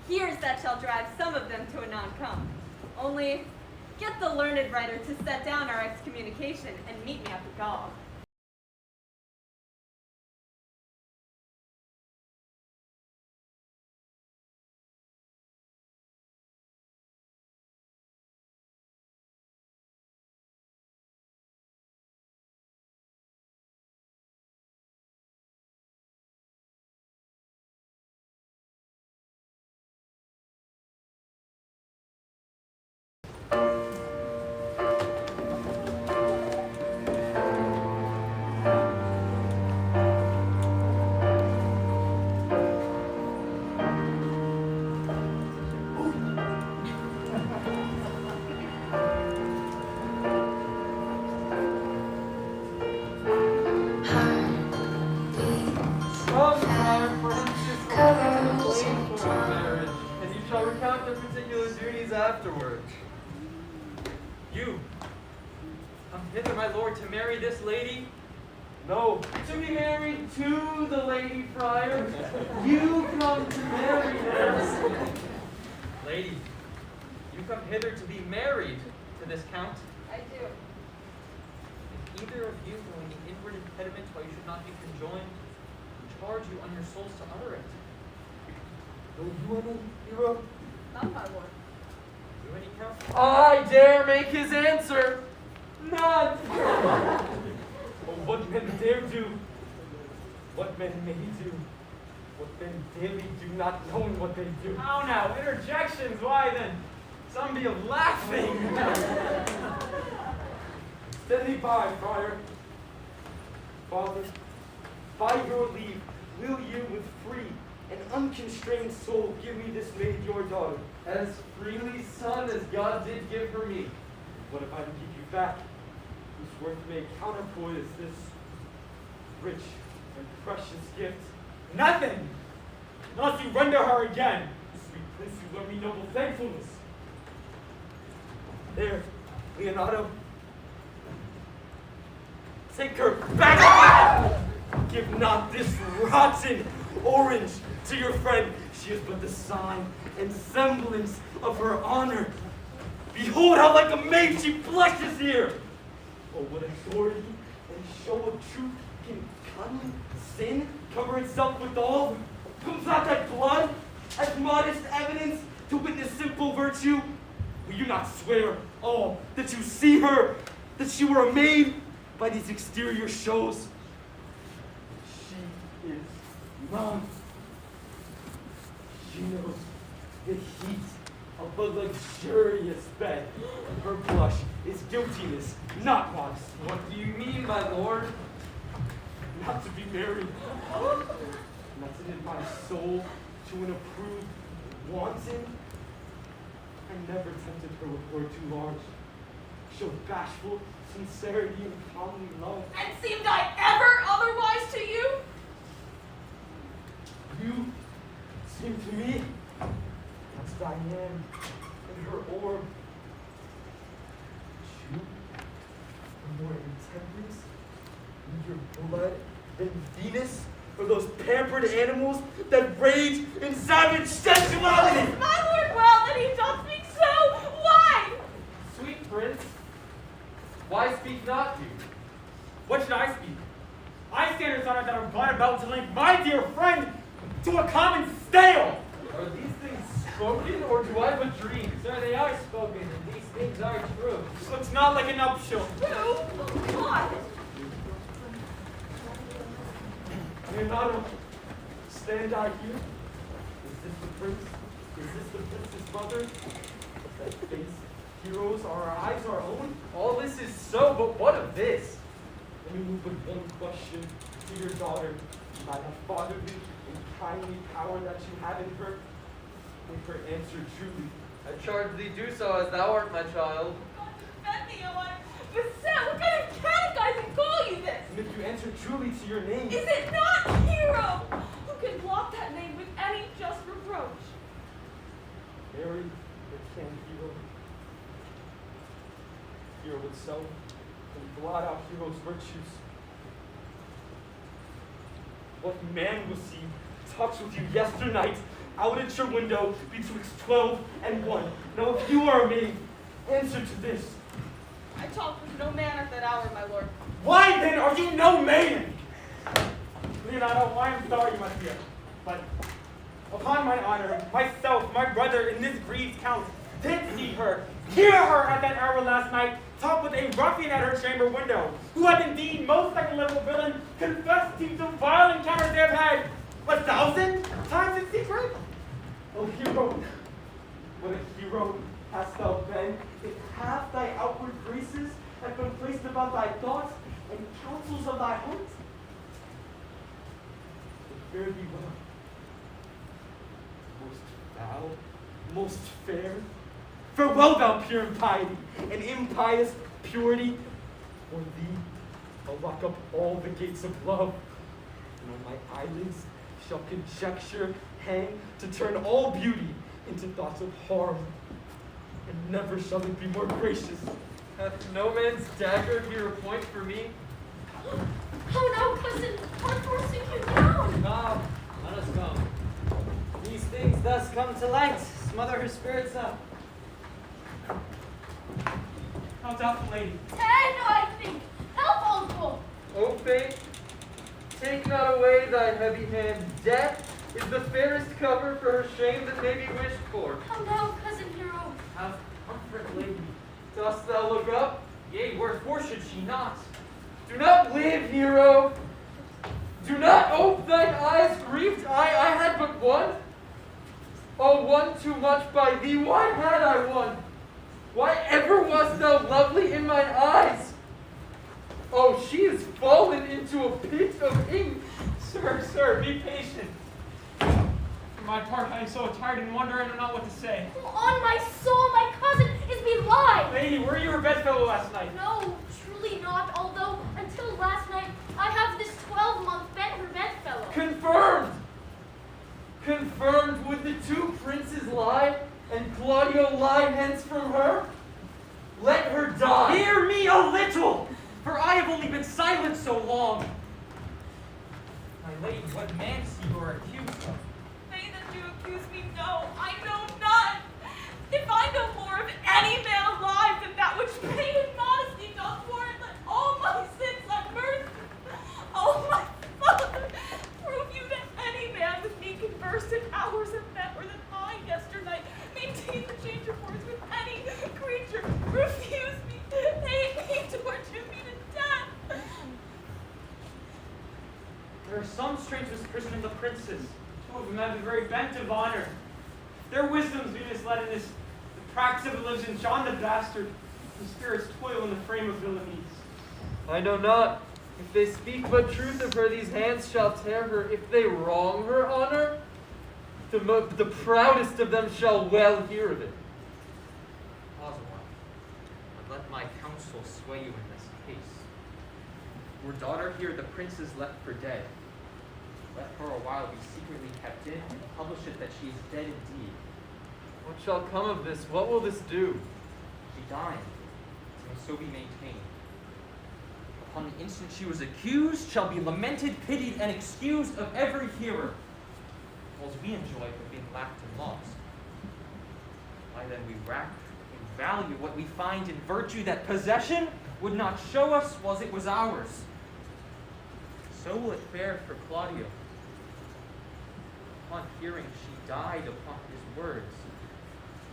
Here's that shall drive some of them to a non-come. Only, get the learned writer to set down our excommunication and meet me at the gall. Afterward. hither, my lord, to marry this lady? No. To be married to the lady friar. You come to marry her. Lady, you come hither to be married to this count. I do. If either of you know any inward impediment why you should not be conjoined, I charge you on your souls to utter it. Know you any, hero? None, my lord. You any count? I dare make his answer. None. Oh, what men dare do, what men may do, what men daily do not knowing what they do. Oh, now, interjections, why then? Some be of laughing. Stand thee by, friar. Father, by your leave, will you with free and unconstrained soul give me this maid your daughter? As freely, son, as God did give her me. What if I give you back, whose worth may counterpoise this rich and precious gift? Nothing, unless you render her again. Sweet prince, you learn me noble thankfulness. There, Leonardo. Take her back! Give not this rotten orange to your friend. She is but the sign and semblance of her honor. Behold how like a maid she blushes here! Oh, what authority and show of truth can cunning sin cover itself with all? Comes not that blood as modest evidence to witness simple virtue? Will you not swear, all, that you see her, that you were a maid by these exterior shows? She is mine. She knows the heat of a luxurious bed. Her blush is guiltiness, not modesty. What do you mean, my lord? Not to be married. Not to knit my soul to an approved wanton. I never tempted her with word too large. Showed bashful sincerity and comely love. And seemed I ever otherwise to you? You seem to me as Diane in her orb. You are more intemperance in your blood than Venus or those pampered animals that rage in savage sensuality. Is my lord well that he doth speak so? Why? Sweet prince, why speak not you? What should I speak? I stand as honor that are glad about to link my dear friend to a common stale. Are these things spoken, or do I but dream? Sir, they are spoken, and these things are true. This looks not like a nuptial. Who? What? Leonardo, stand I here? Is this the prince? Is this the prince's mother? That face, heroes, our eyes, our own? All this is so, but what of this? Let me move with one question to your daughter. By the fatherly and kindly power that you have in her, make her answer truly. I charge thee do so as thou art my child. Defend me, oh, but Sam, what kind of catechizing call you this? And if you answer truly to your name, Is it not hero? Who can block that name with any just reproach? Mary, the can hero. Hero itself, and blot out hero's virtues. What man was he talks with you yesternight out at your window betwixt 12 and 1? Now if you are a maid, answer to this. I talked with no man at that hour, my lord. Why then are you no maiden? Leonardo, I am sorry you must hear, but upon my honor, myself, my brother, in this grieved count, did see her, hear her at that hour last night, talk with a ruffian at her chamber window, who had indeed, most like a little villain, confessed to some vile encounters they have had 1,000 times in secret. Oh hero, what a hero hast thou been, if half thy outward graces have been placed about thy thoughts and counsels of thy heart. But fare thee well, most foul, most fair. Farewell, thou pure impiety and impious purity. For thee, I'll lock up all the gates of love, and on my eyelids shall conjecture hang to turn all beauty into thoughts of harm, and never shall it be more gracious Hath no man's dagger here a point for me? Oh no, cousin, we're forcing you down. Come, let us go. These things thus come to light. Smother her spirits up. Count out the lady. 10, I think. Help, uncle. O fate, take not away thy heavy hand. Death is the fairest cover for her shame that may be wished for. Come now, cousin hero. Have comfort, lady. Dost thou look up? Yea, wherefore should she not? Do not live, hero. Do not ope thine eyes, grieved I had but one. Oh, one too much by thee. Why had I one? Why ever wast thou lovely in mine eyes? Oh, she is fallen into a pit of ink. Sir, be patient. For my part, I am so tired and wonder I know not what to say. On my soul, my cousin is belied. Lady, were you her bedfellow last night? No, truly not, although until last night I have this 12-month her bedfellow. Confirmed! Confirmed, would the two princes lie, and Claudio lie hence from her? Let her die! Hear me a little, for I have only been silent so long. My lady, what man's you are accused of? Say that you accuse me, no, I know none. If I know more of any man alive than that which pain and modesty doth warrant, let all my sins unmerced. Oh, my father, prove you that any man with me conversed in hours of met, or that I, yesternight, maintained the change of words with any creature. Refuse me, hate me, torture me to death. There are some strangers christened the princes. Two of them have the very bent of honor. Their wisdoms be misled in this the practice of religion. John the bastard, whose spirits toil in the frame of villainies. I know not. If they speak but truth of her, these hands shall tear her. If they wrong her honor, the proudest of them shall well hear of it. Pause a while, and let my counsel sway you in this case. Were daughter here the prince's left for dead, let her a while be secretly kept in, and publish it that she is dead indeed. What shall come of this? What will this do? She died, and so be maintained. Upon the instant she was accused, shall be lamented, pitied, and excused of every hearer, whilst we enjoy for being lacked and lost. Why then we rack in value what we find in virtue that possession would not show us whilst it was ours. So will it fare for Claudio. Upon hearing she died upon his words,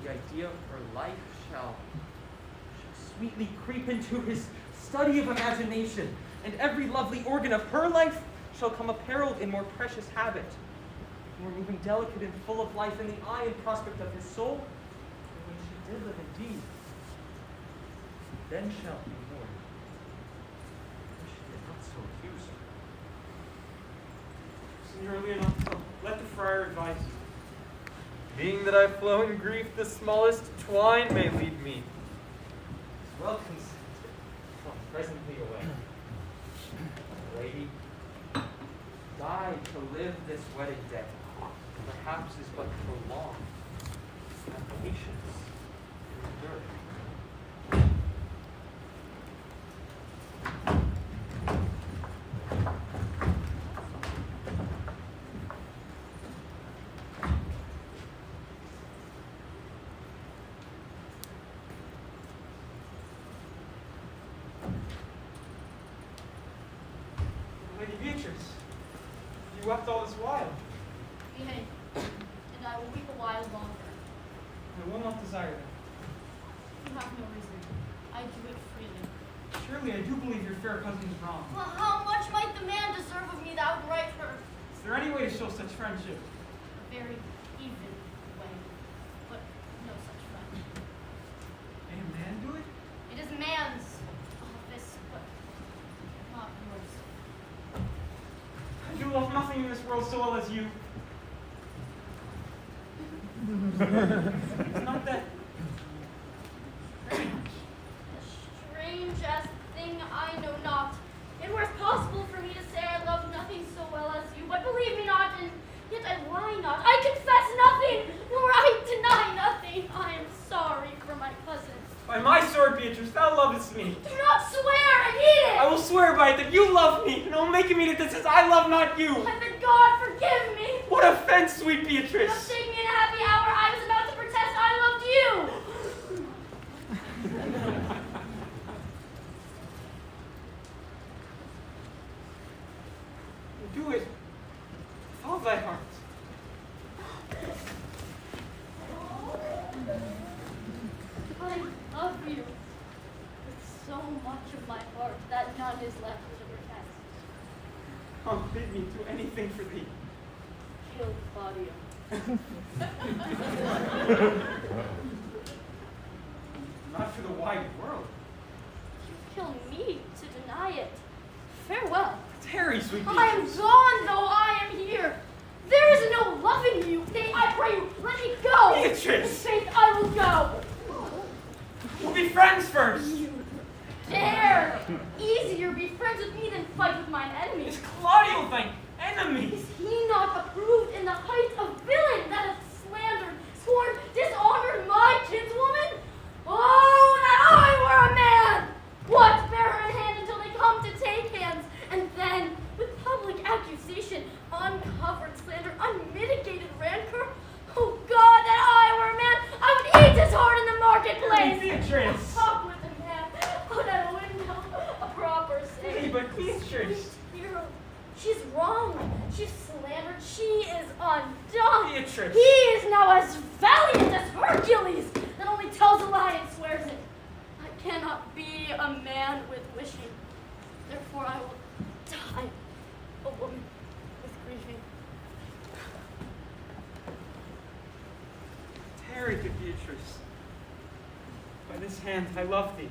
the idea of her life shall sweetly creep into his study of imagination, and every lovely organ of her life shall come apparelled in more precious habit, more moving delicate and full of life in the eye and prospect of his soul, than when she did live indeed. Then shall he mourn, for she did not so accuse her. Signor Leonardo, let the friar advise you. Being that I flow in grief, the smallest twine may lead me. Well consented. Come presently away. Lady, die to live this wedded day. Perhaps is but prolonged. Have patience and endure. Lady Beatrice, you wept all this while. Yea, and I will weep a while longer. I will not desire that. You have no reason. I do it freely. Surely I do believe your fair cousin is wrong. Well, how much might the man deserve of me that would right her? Is there any way to show such friendship? A very even way, but no such friend. May a man do it? It is man's office, but not yours. I do love nothing in this world so well as you. It's not that. The strangest thing I know not. It were possible for me to say I love nothing so well as you, but believe me not, and yet I lie not. I confess nothing, nor I deny nothing. I am sorry for my cousin. By my sword, Beatrice, thou lovest me. Do not swear, I need it! I will swear by it that you love me, and I will make it mean that this is I love not you. And then God forgive me! What offense, sweet Do not Beatrice. take me in a happy hour, I was about to protest I loved you! Do it with all thy heart. I love you with so much of my heart that none is left to protest. Oh, bid me do anything for thee. Kill Claudio. Not for the wide world. You kill me to deny it. Farewell. Tarry, sweet I am Beatrice. gone, though I am here. There is no loving you. Nay, I pray you, let me go. Beatrice! In faith, I will go. We'll be friends first. Dare! Easier be friends with me than fight with mine enemies. Is Claudio thine enemy? Is he not approved in the height of villain that hath slandered, scorned, dishonored my kinswoman? Oh, that I were a man! What? Bear her in hand until they come to take hands, and then, with public accusation, uncovered slander, unmitigated rancor? Oh God, that I were a man! I would eat his heart in the marketplace! Beatrice! Talk with a man, out at a window, a proper say. Hey, but Beatrice! Hero, she's wrong. She's slandered. She is undone. Beatrice! He is now as valiant as Hercules that only tells a lie and swears it. I cannot be a man with wishing. Therefore I will die a woman with grieving. Tarry, good Beatrice. By this hand I love thee.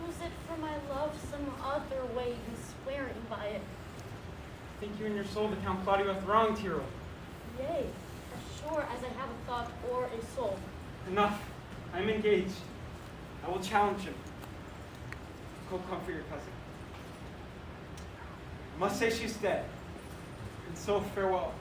Use it for my love some other way than swearing by it. Think you in your soul that Count Claudio hath wronged Hero. Yea, as sure as I have a thought or a soul. Enough. I am engaged. I will challenge him. Go comfort your cousin. I must say she's dead. And so farewell.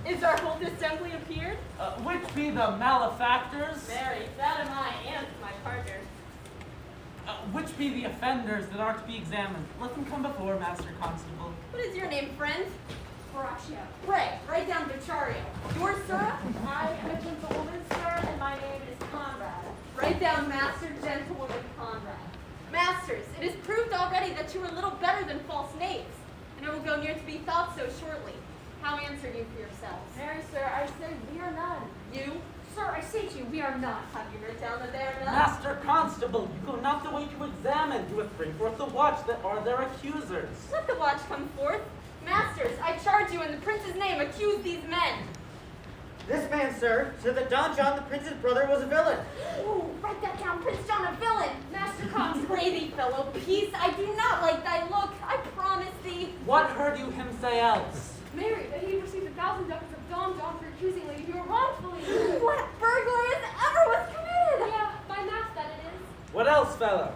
Is our whole assembly appeared? Which be the malefactors? Mary, that am I, and my partner. Which be the offenders that are to be examined? Let them come before, Master Constable. What is your name, friend? Horatio. Pray, write down Vicario. Yours, sir? I am a gentlewoman, sir, and my name is Conrad. Write down Master Gentlewoman Conrad. Masters, it is proved already that you are little better than false knaves, and it will go near to be thought so shortly. How answer you for yourselves? Marry, sir, I say we are none. You? Sir, I say to you, we are not. Have you written down that they are none? Master Constable, you go not the way to examine. You would bring forth the watch that are their accusers. Let the watch come forth. Masters, I charge you in the prince's name, accuse these men. This man, sir, said that Don John, the prince's brother, was a villain. Ooh, write that down, Prince John, a villain. Master Constable. Pray thee, fellow, peace. I do not like thy look. I promise thee. What heard you him say else? Mary, that he received 1,000 ducats of Don John for accusing Lady Hero wrongfully. What burglary as ever was committed? Yeah, by mass that it is. What else, fellow?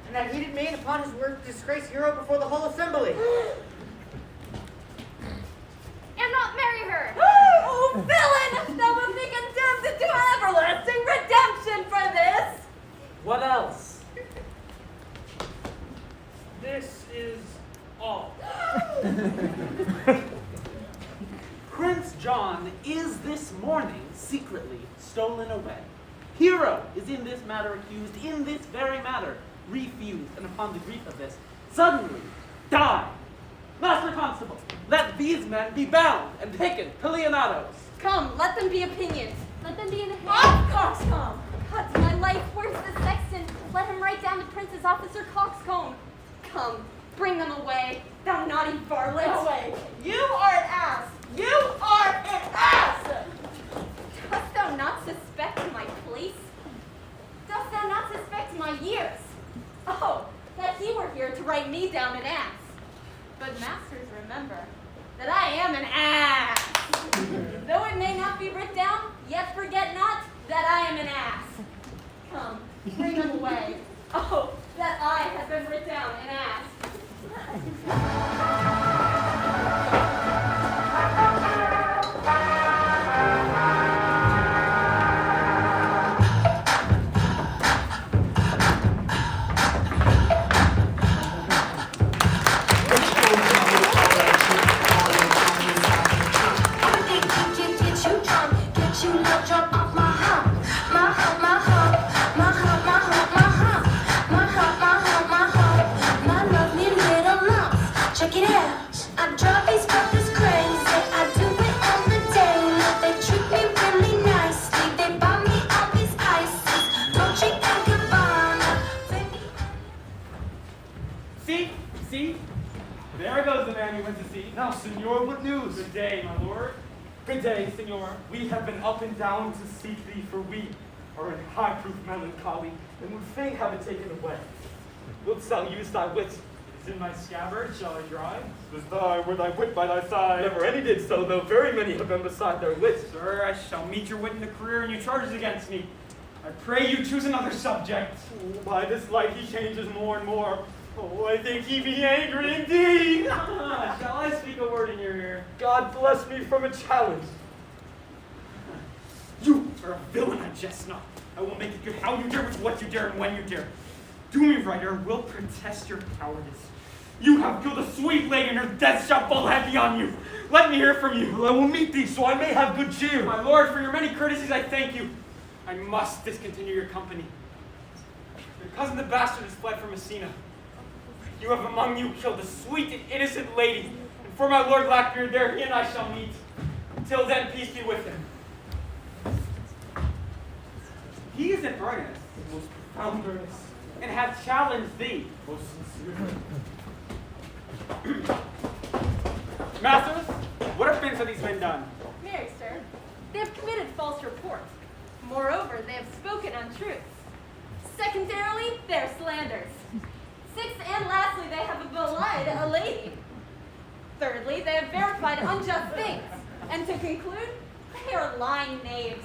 And that he did made upon his word to disgrace Hero before the whole assembly. And not marry her. Oh, villain! Thou wilt be condemned to everlasting redemption for this. What else? This is all. Prince John is this morning secretly stolen away. Hero is in this matter accused, in this very matter refused, and upon the grief of this, suddenly died. Master Constable, let these men be bound and taken to Leonado's. Come, let them be opinioned. Let them be in the hands. Off, Coxcomb! Cut to my life. Where's the sexton? Let him write down the prince's officer Coxcomb. Come, bring them away, thou naughty varlet. Away. You are an ass. You are an ass. Dost thou not suspect my place? Dost thou not suspect my years? Oh, that he were here to write me down an ass. But masters, remember that I am an ass. Though it may not be writ down, yet forget not that I am an ass. Come, bring them away. Oh, that I have been writ down an ass. Check it out. I drive these fuckers crazy. I do it on the daily. They treat me really nicely. They buy me all these ices. Dolce and Gabbana. See? There goes the man you went to see. Now, senor, what news? Good day, my lord. Good day, senor. We have been up and down to seek thee, for we are in high-proof melancholy, and would fain have it taken away. Wilt thou use thy wit? It is in my scabbard, shall I drive? Was thy, were thy wit by thy side? Never any did so, though very many have been beside their wit. Sir, I shall meet your wit in the career and your charges against me. I pray you choose another subject. Oh, by this light he changes more and more. Oh, I think he be angry indeed. Shall I speak a word in your ear? God bless me from a challenge. You are a villain, I jest not. I will make it good how you dare, with what you dare, and when you dare. Do me right, or will protest your cowardice. You have killed a sweet lady, and her death shall fall heavy on you. Let me hear from you. Well, I will meet thee, so I may have good cheer. My lord, for your many courtesies, I thank you. I must discontinue your company. Your cousin the bastard has fled from Messina. You have among you killed a sweet and innocent lady, and for my lord Blackbeard, there he and I shall meet. Till then, peace be with him. He is in earnest, Most profound earnest. and hath challenged thee. Most sincere. Masters, what offense have these men done? Marry, sir, they have committed false report. Moreover, they have spoken untruths. Secondarily, they are slanders. Sixth and lastly, they have belied a lady. Thirdly, they have verified unjust things. And to conclude, they are lying knaves.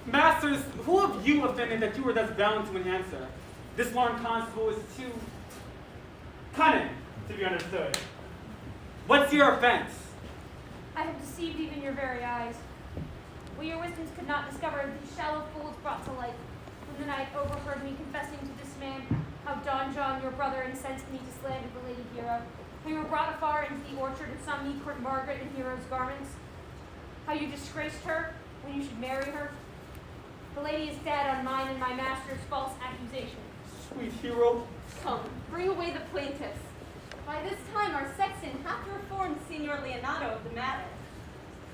Masters, who of you offended that you were thus bound to an answer? This Lord Constable is too cunning to be understood. What's your offense? I have deceived even your very eyes. Well, your wisdoms could not discover these shallow fools brought to light. When the night overheard me confessing to this man how Don John, your brother, incensed me to slander the Lady Hero. How you were brought afar into the orchard and saw me court Margaret in Hero's garments. How you disgraced her when you should marry her. The lady is dead on mine and my master's false accusation. Sweet hero. Come, bring away the plaintiffs. By this time, our sexton hath reformed Signor Leonato of the matter.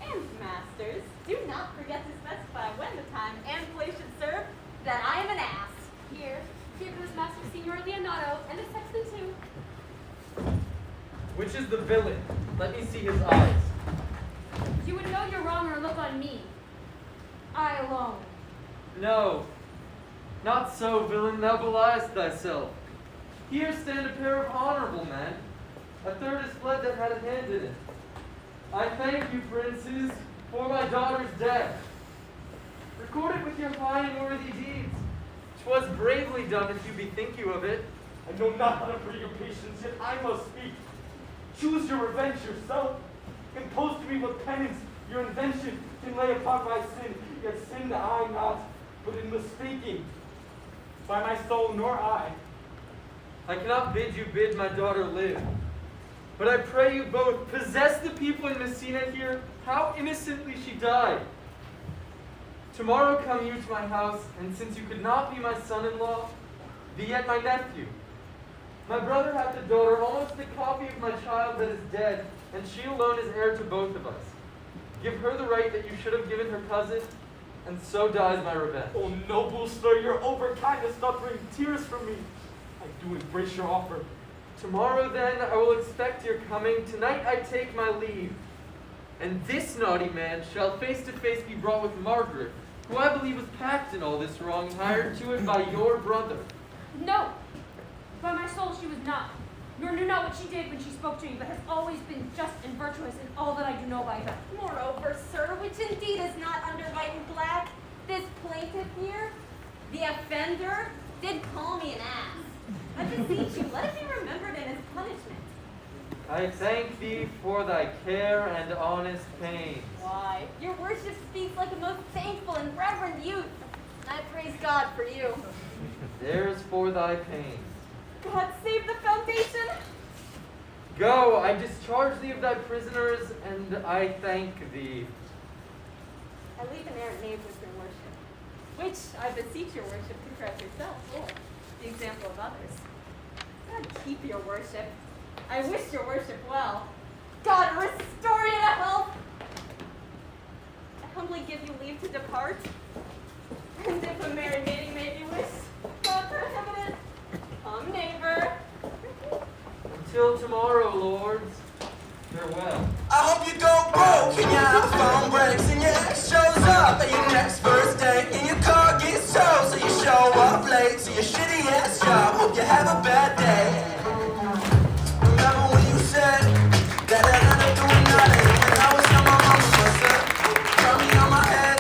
And masters, do not forget to specify when the time and place should serve that I am an ass. Here goes Master Signor Leonato and the sexton too. Which is the villain? Let me see his eyes. You would know you're wrong or look on me. I alone. No, not so, villain, thou beliest thyself. Here stand a pair of honorable men. A third is fled that had a hand in it. I thank you, princes, for my daughter's death. Record it with your high and worthy deeds. 'Twas bravely done if you bethink you of it. I know not how to bring your patience, yet I must speak. Choose your revenge yourself. Impose to me what penance your invention can lay upon my sin, yet sinned I not, but in mistaking. By my soul, nor I. I cannot bid you bid my daughter live. But I pray you both, possess the people in Messina here, how innocently she died. Tomorrow come you to my house, and since you could not be my son-in-law, be yet my nephew. My brother hath a daughter, almost the copy of my child that is dead, and she alone is heir to both of us. Give her the right that you should have given her cousin, and so dies my revenge. Oh, noble sir, your overkindness doth bring tears from me. I do embrace your offer. Tomorrow then I will expect your coming. Tonight I take my leave. And this naughty man shall face to face be brought with Margaret, who I believe was packed in all this wrong, hired to it by your brother. No! By my soul, she was not. Nor knew not what she did when she spoke to me, but has always been just and virtuous in all that I do know by her. Moreover, sir, which indeed is not under white and black, this plaintiff here, the offender, did call me an ass. I beseech you, let it be remembered in his punishment. I thank thee for thy care and honest pains. Why, your worship speaks like a most thankful and reverend youth, and I praise God for you. There's for thy pains. God save the foundation! Go, I discharge thee of thy prisoners, and I thank thee. I leave an errant knave with your worship, which I beseech your worship to correct yourself, or the example of others. God keep your worship. I wish your worship well. God restore you to health. I humbly give you leave to depart. And if a merry maiden may be wished, God prohibit it. Come, neighbor. Until tomorrow, lords. Farewell. I hope you go broke and your phone breaks and your ex shows up at your next first date and your car gets towed so you show up late to your shitty ass job. Hope you have a bad day. Remember when you said that I had to do nothing when I was on my mama's myself? Tell me on my head,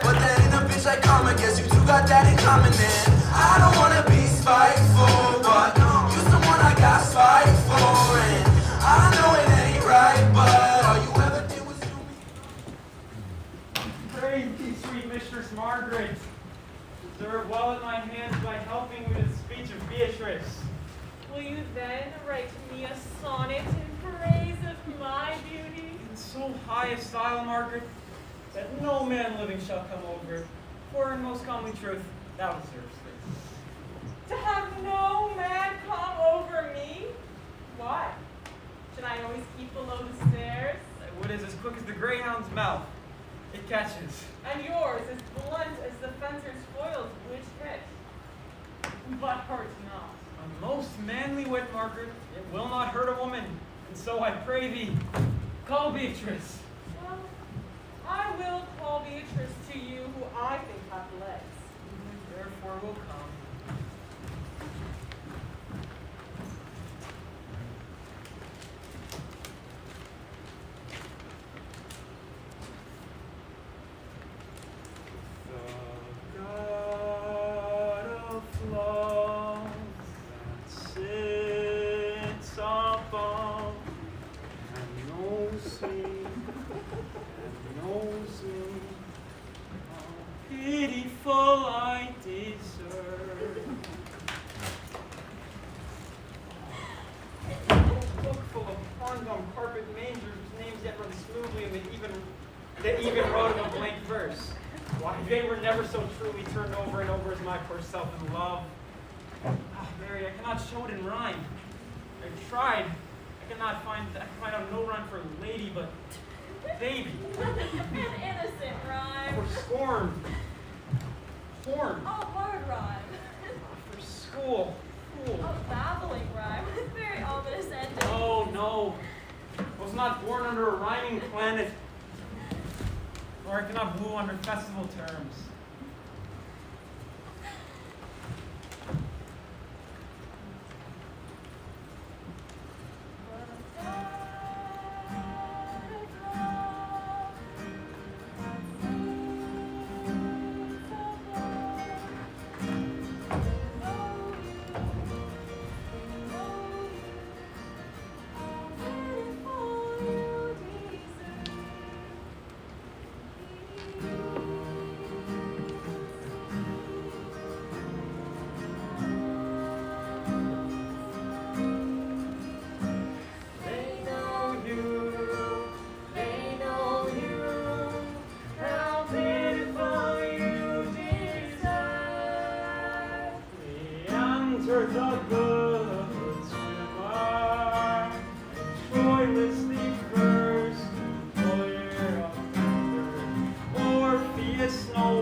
but that ain't a bitch like karma. Guess you two got that in common then. I don't wanna be spiteful, but you someone I got spite for, and I know it ain't right, but all you ever did was do me. Praise thee, sweet Mistress Margaret. Deserve well at my hands by helping with the speech of Beatrice. Will you then write me a sonnet in praise of my beauty? In so high a style, Margaret, that no man living shall come over it. For in most comely truth, thou deservest it. To have no man come over me? Why? Should I always keep below the stairs? Thy wood is as quick as the greyhound's mouth. It catches. And yours as blunt as the fencer's foils which catch, but hurt not. A most manly wit, Margaret, it will not hurt a woman. And so I pray thee, call Beatrice. Well, I will call Beatrice to you who I think hath legs. Therefore will come. The God of love that sits above and knows me, how pitiful I deserve. A book full of horndom carpet mangers whose names yet run smoothly and that even wrote in a blank verse. Why, they were never so truly turned over and over as my poor self in love. Ah, Mary, I cannot show it in rhyme. I've tried. I cannot find out no rhyme for lady, but baby. An innocent rhyme. For scorn. Horn. A hard rhyme. For school. Fool. A babbling rhyme with very ominous ending. Oh, no. I was not born under a rhyming planet. Or I cannot woo under festival terms. The good swimmer, joylessly first, employer of thunder, Orpheus no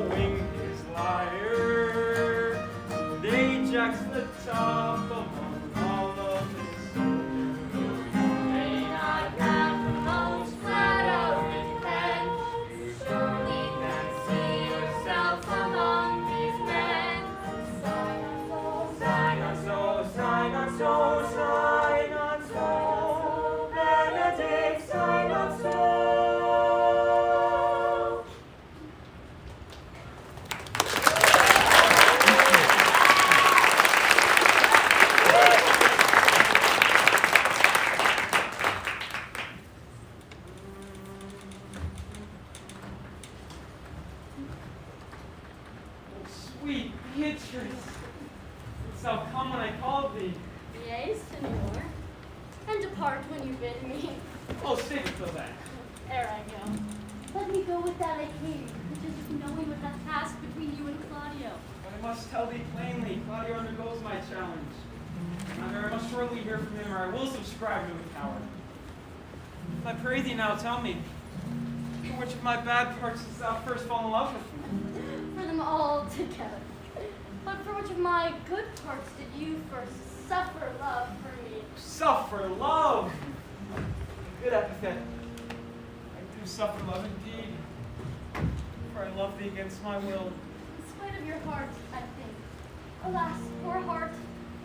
stacks the top among all of his soldiers. May not have the most flattering pen. You surely can see yourself among these men. Sign on so, sign on so, sign on so. Benedict, sign on so. Oh, sweet Beatrice, didst thou come when I called thee? Yea, senor. And depart when you bid me. Oh, save it till then. Ere I go. Let me go with that I came, which is knowing what hath passed between you and Claudio. But I must tell thee plainly, Claudio undergoes my challenge. And I must shortly hear from him, or I will subscribe to a coward. I pray thee now, tell me, for which of my bad parts didst thou first fall in love with me? For them all together. But for which of my good parts did you first suffer love for me? Suffer love! Good epithet. I do suffer love indeed, for I love thee against my will. In spite of your heart, I think. Alas, poor heart,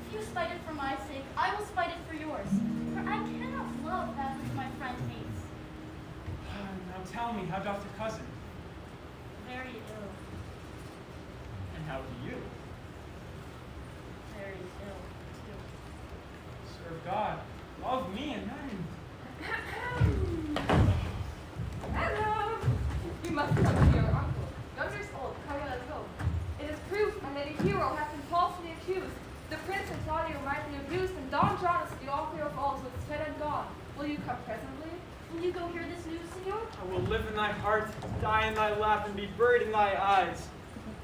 if you spite it for my sake, I will spite it for yours. For I cannot love that which my friend hates. Now tell me, how doth your cousin? Very ill. And how do you? Very ill, too. Serve God. Love me and then. Hello! You must come to your uncle, Governor's old Claudio's home. It is proved my lady hero hath been falsely accused. The prince and Claudio rightly abused, and Don John is the author of all, with dead and gone. Will you come presently? Will you go hear this news, senor? I will live in thy heart, die in thy lap, and be buried in thy eyes.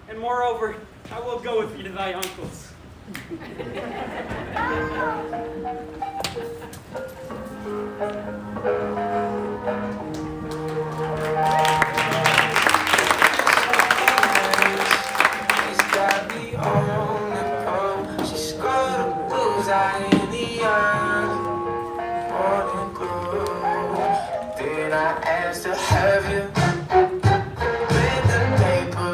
And moreover, I will go with thee to thy uncle's. She's got me on the pole. She's got a bullseye in the eye. Morning glow. Did I ask to have you? With the paper.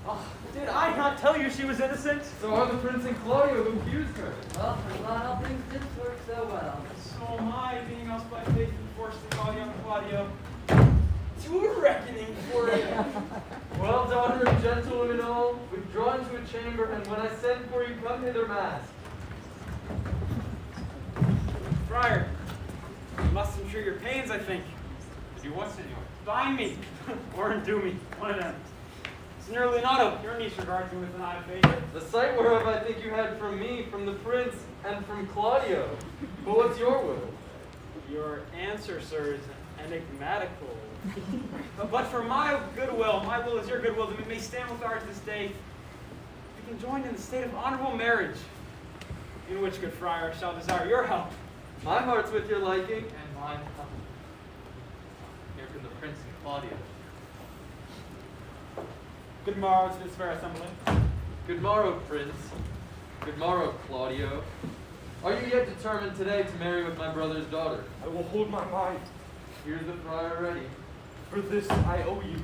Oh, did I not tell you she was innocent? So are the prince and Claudio who accused her. Well, I'm glad all things didn't work so well. So am I, being else by faith and forced to call young Claudio to a reckoning for it. Well, daughter and gentlewomen all, withdraw into a chamber, and when I send for you, come hither masked. Friar, you must endure your pains, I think. To do what, senor? Bind me, or undo me, one of them. Senor Leonardo, your niece regards me with an eye of favor. The sight whereof I think you had from me, from the prince, and from Claudio. But what's your will? Your answer, sir, is enigmatical. But for my goodwill, my will is your goodwill, that we may stand with ours this day. We can join in the state of honorable marriage, in which, good friar, shall desire your help. My heart's with your liking. And mine. Here come the prince and Claudio. Good morrow to this fair assembly. Good morrow, prince. Good morrow, Claudio. Are you yet determined today to marry with my brother's daughter? I will hold my mind. Here's the friar ready. For this I owe you.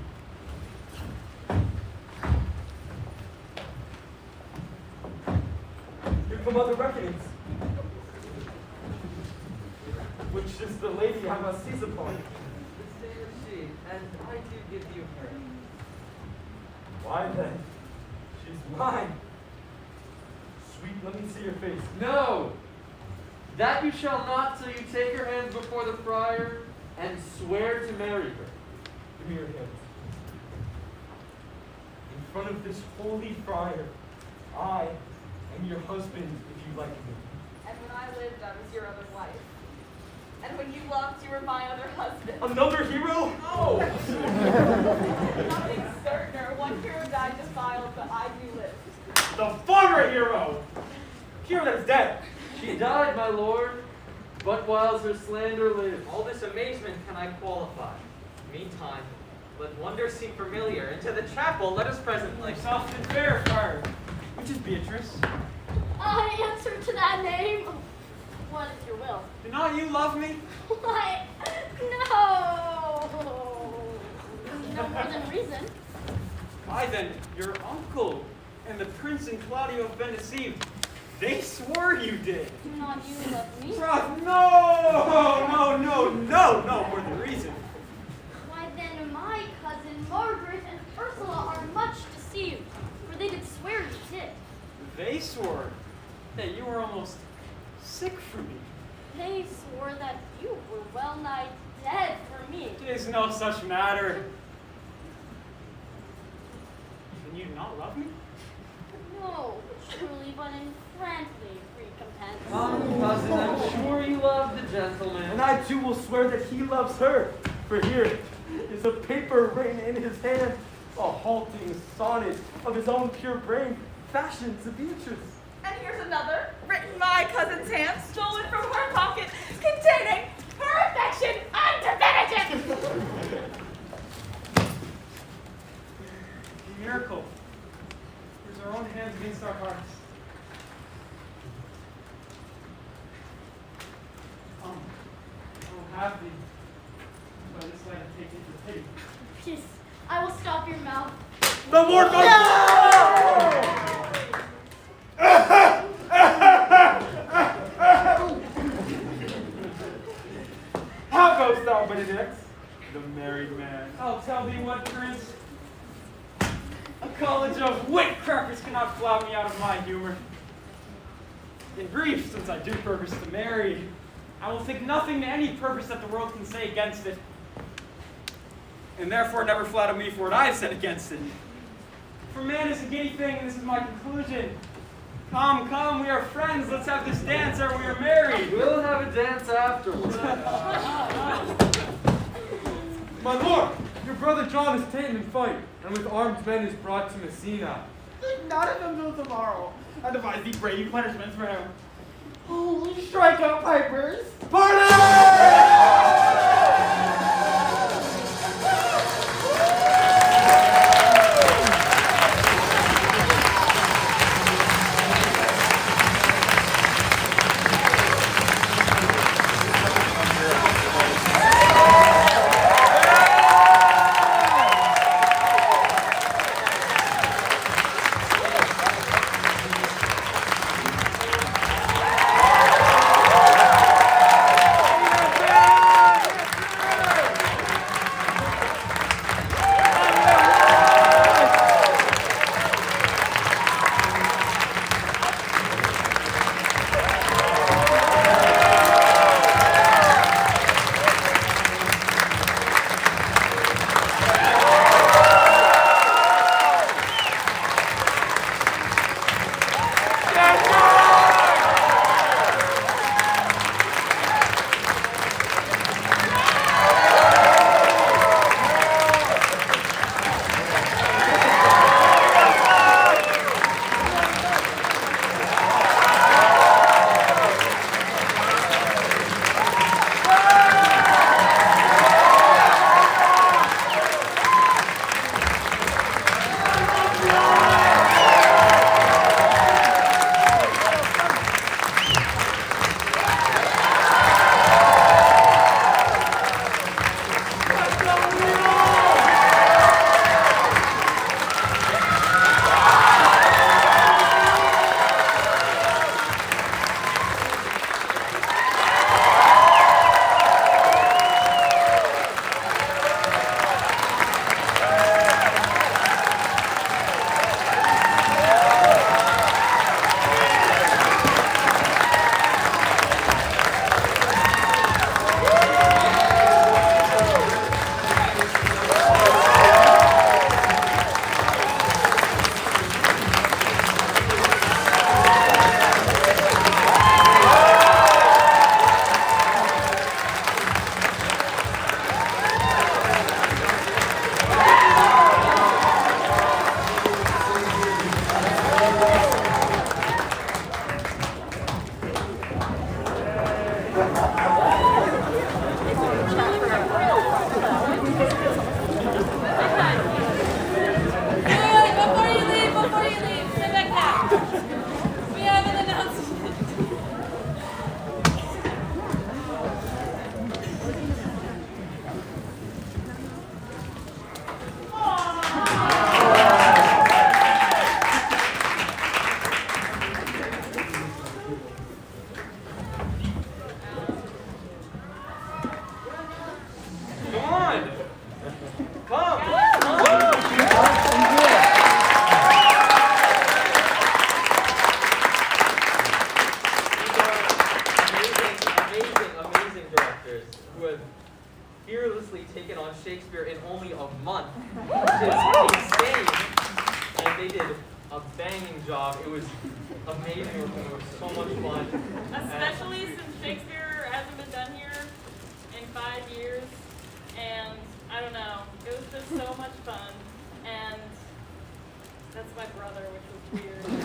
Here come other reckonings. Which is the lady I must seize upon? This day is she, and I do give you her. Why then? She's mine. Sweet, let me see your face. No! That you shall not till you take her hands before the friar and swear to marry her. Give me your hands. In front of this holy friar, I am your husband if you like me. And when I lived, I was your other wife. And when you loved, you were my other husband. Another hero? No! Nothing certainer. One hero died defiled, but I do live. The former hero! Hero that is dead. She died, my lord, but whiles her slander lived. All this amazement can I qualify. Meantime, Let wonder seem familiar. Into the chapel let us presently. Soft and fair, friar. Which is Beatrice? I answer to that name. What is your will? Do not you love me? Why, no. No more than reason. Why then, your uncle and the prince and Claudio have been deceived. They swore you did. Do not you love me? No more than reason. Why then my cousin Margaret and Ursula are much deceived, for they did swear you did. They swore that you were almost sick for me. They swore that you were well nigh dead for me. It is no such matter. Then you do not love me? No, truly, but in friendly recompense. Come, cousin, I'm sure you love the gentleman. And I too will swear that he loves her. For here is a paper written in his hand, a halting sonnet of his own pure brain, fashioned to Beatrice. And here's another, written in my cousin's hand, stolen from her pocket, containing her affection and divinity. Miracle. There's our own hands against our hearts. I will have thee. By this light I take into pity. Yes, I will stop your mouth. The Lord goes. How goes thou, Benedict? The married man. I'll tell thee what, Prince. A college of wit crackers cannot flout me out of my humor. In brief, since I do purpose to marry, I will think nothing to any purpose that the world can say against it, and therefore never flatter me for what I have said against it. For man is a giddy thing, and this is my conclusion. Come, we are friends. Let's have this dance ere we are married. We'll have a dance afterwards. My lord, your brother John is taken in fight, and with armed men is brought to Messina. Not of them till tomorrow. I devise thee brave punishments for him. Strike out pipers! Yeah! they did a banging job. It was amazing working. It was so much fun. Especially since Shakespeare hasn't been done here in 5 years. And I don't know, it was just so much fun. And that's my brother, which was weird.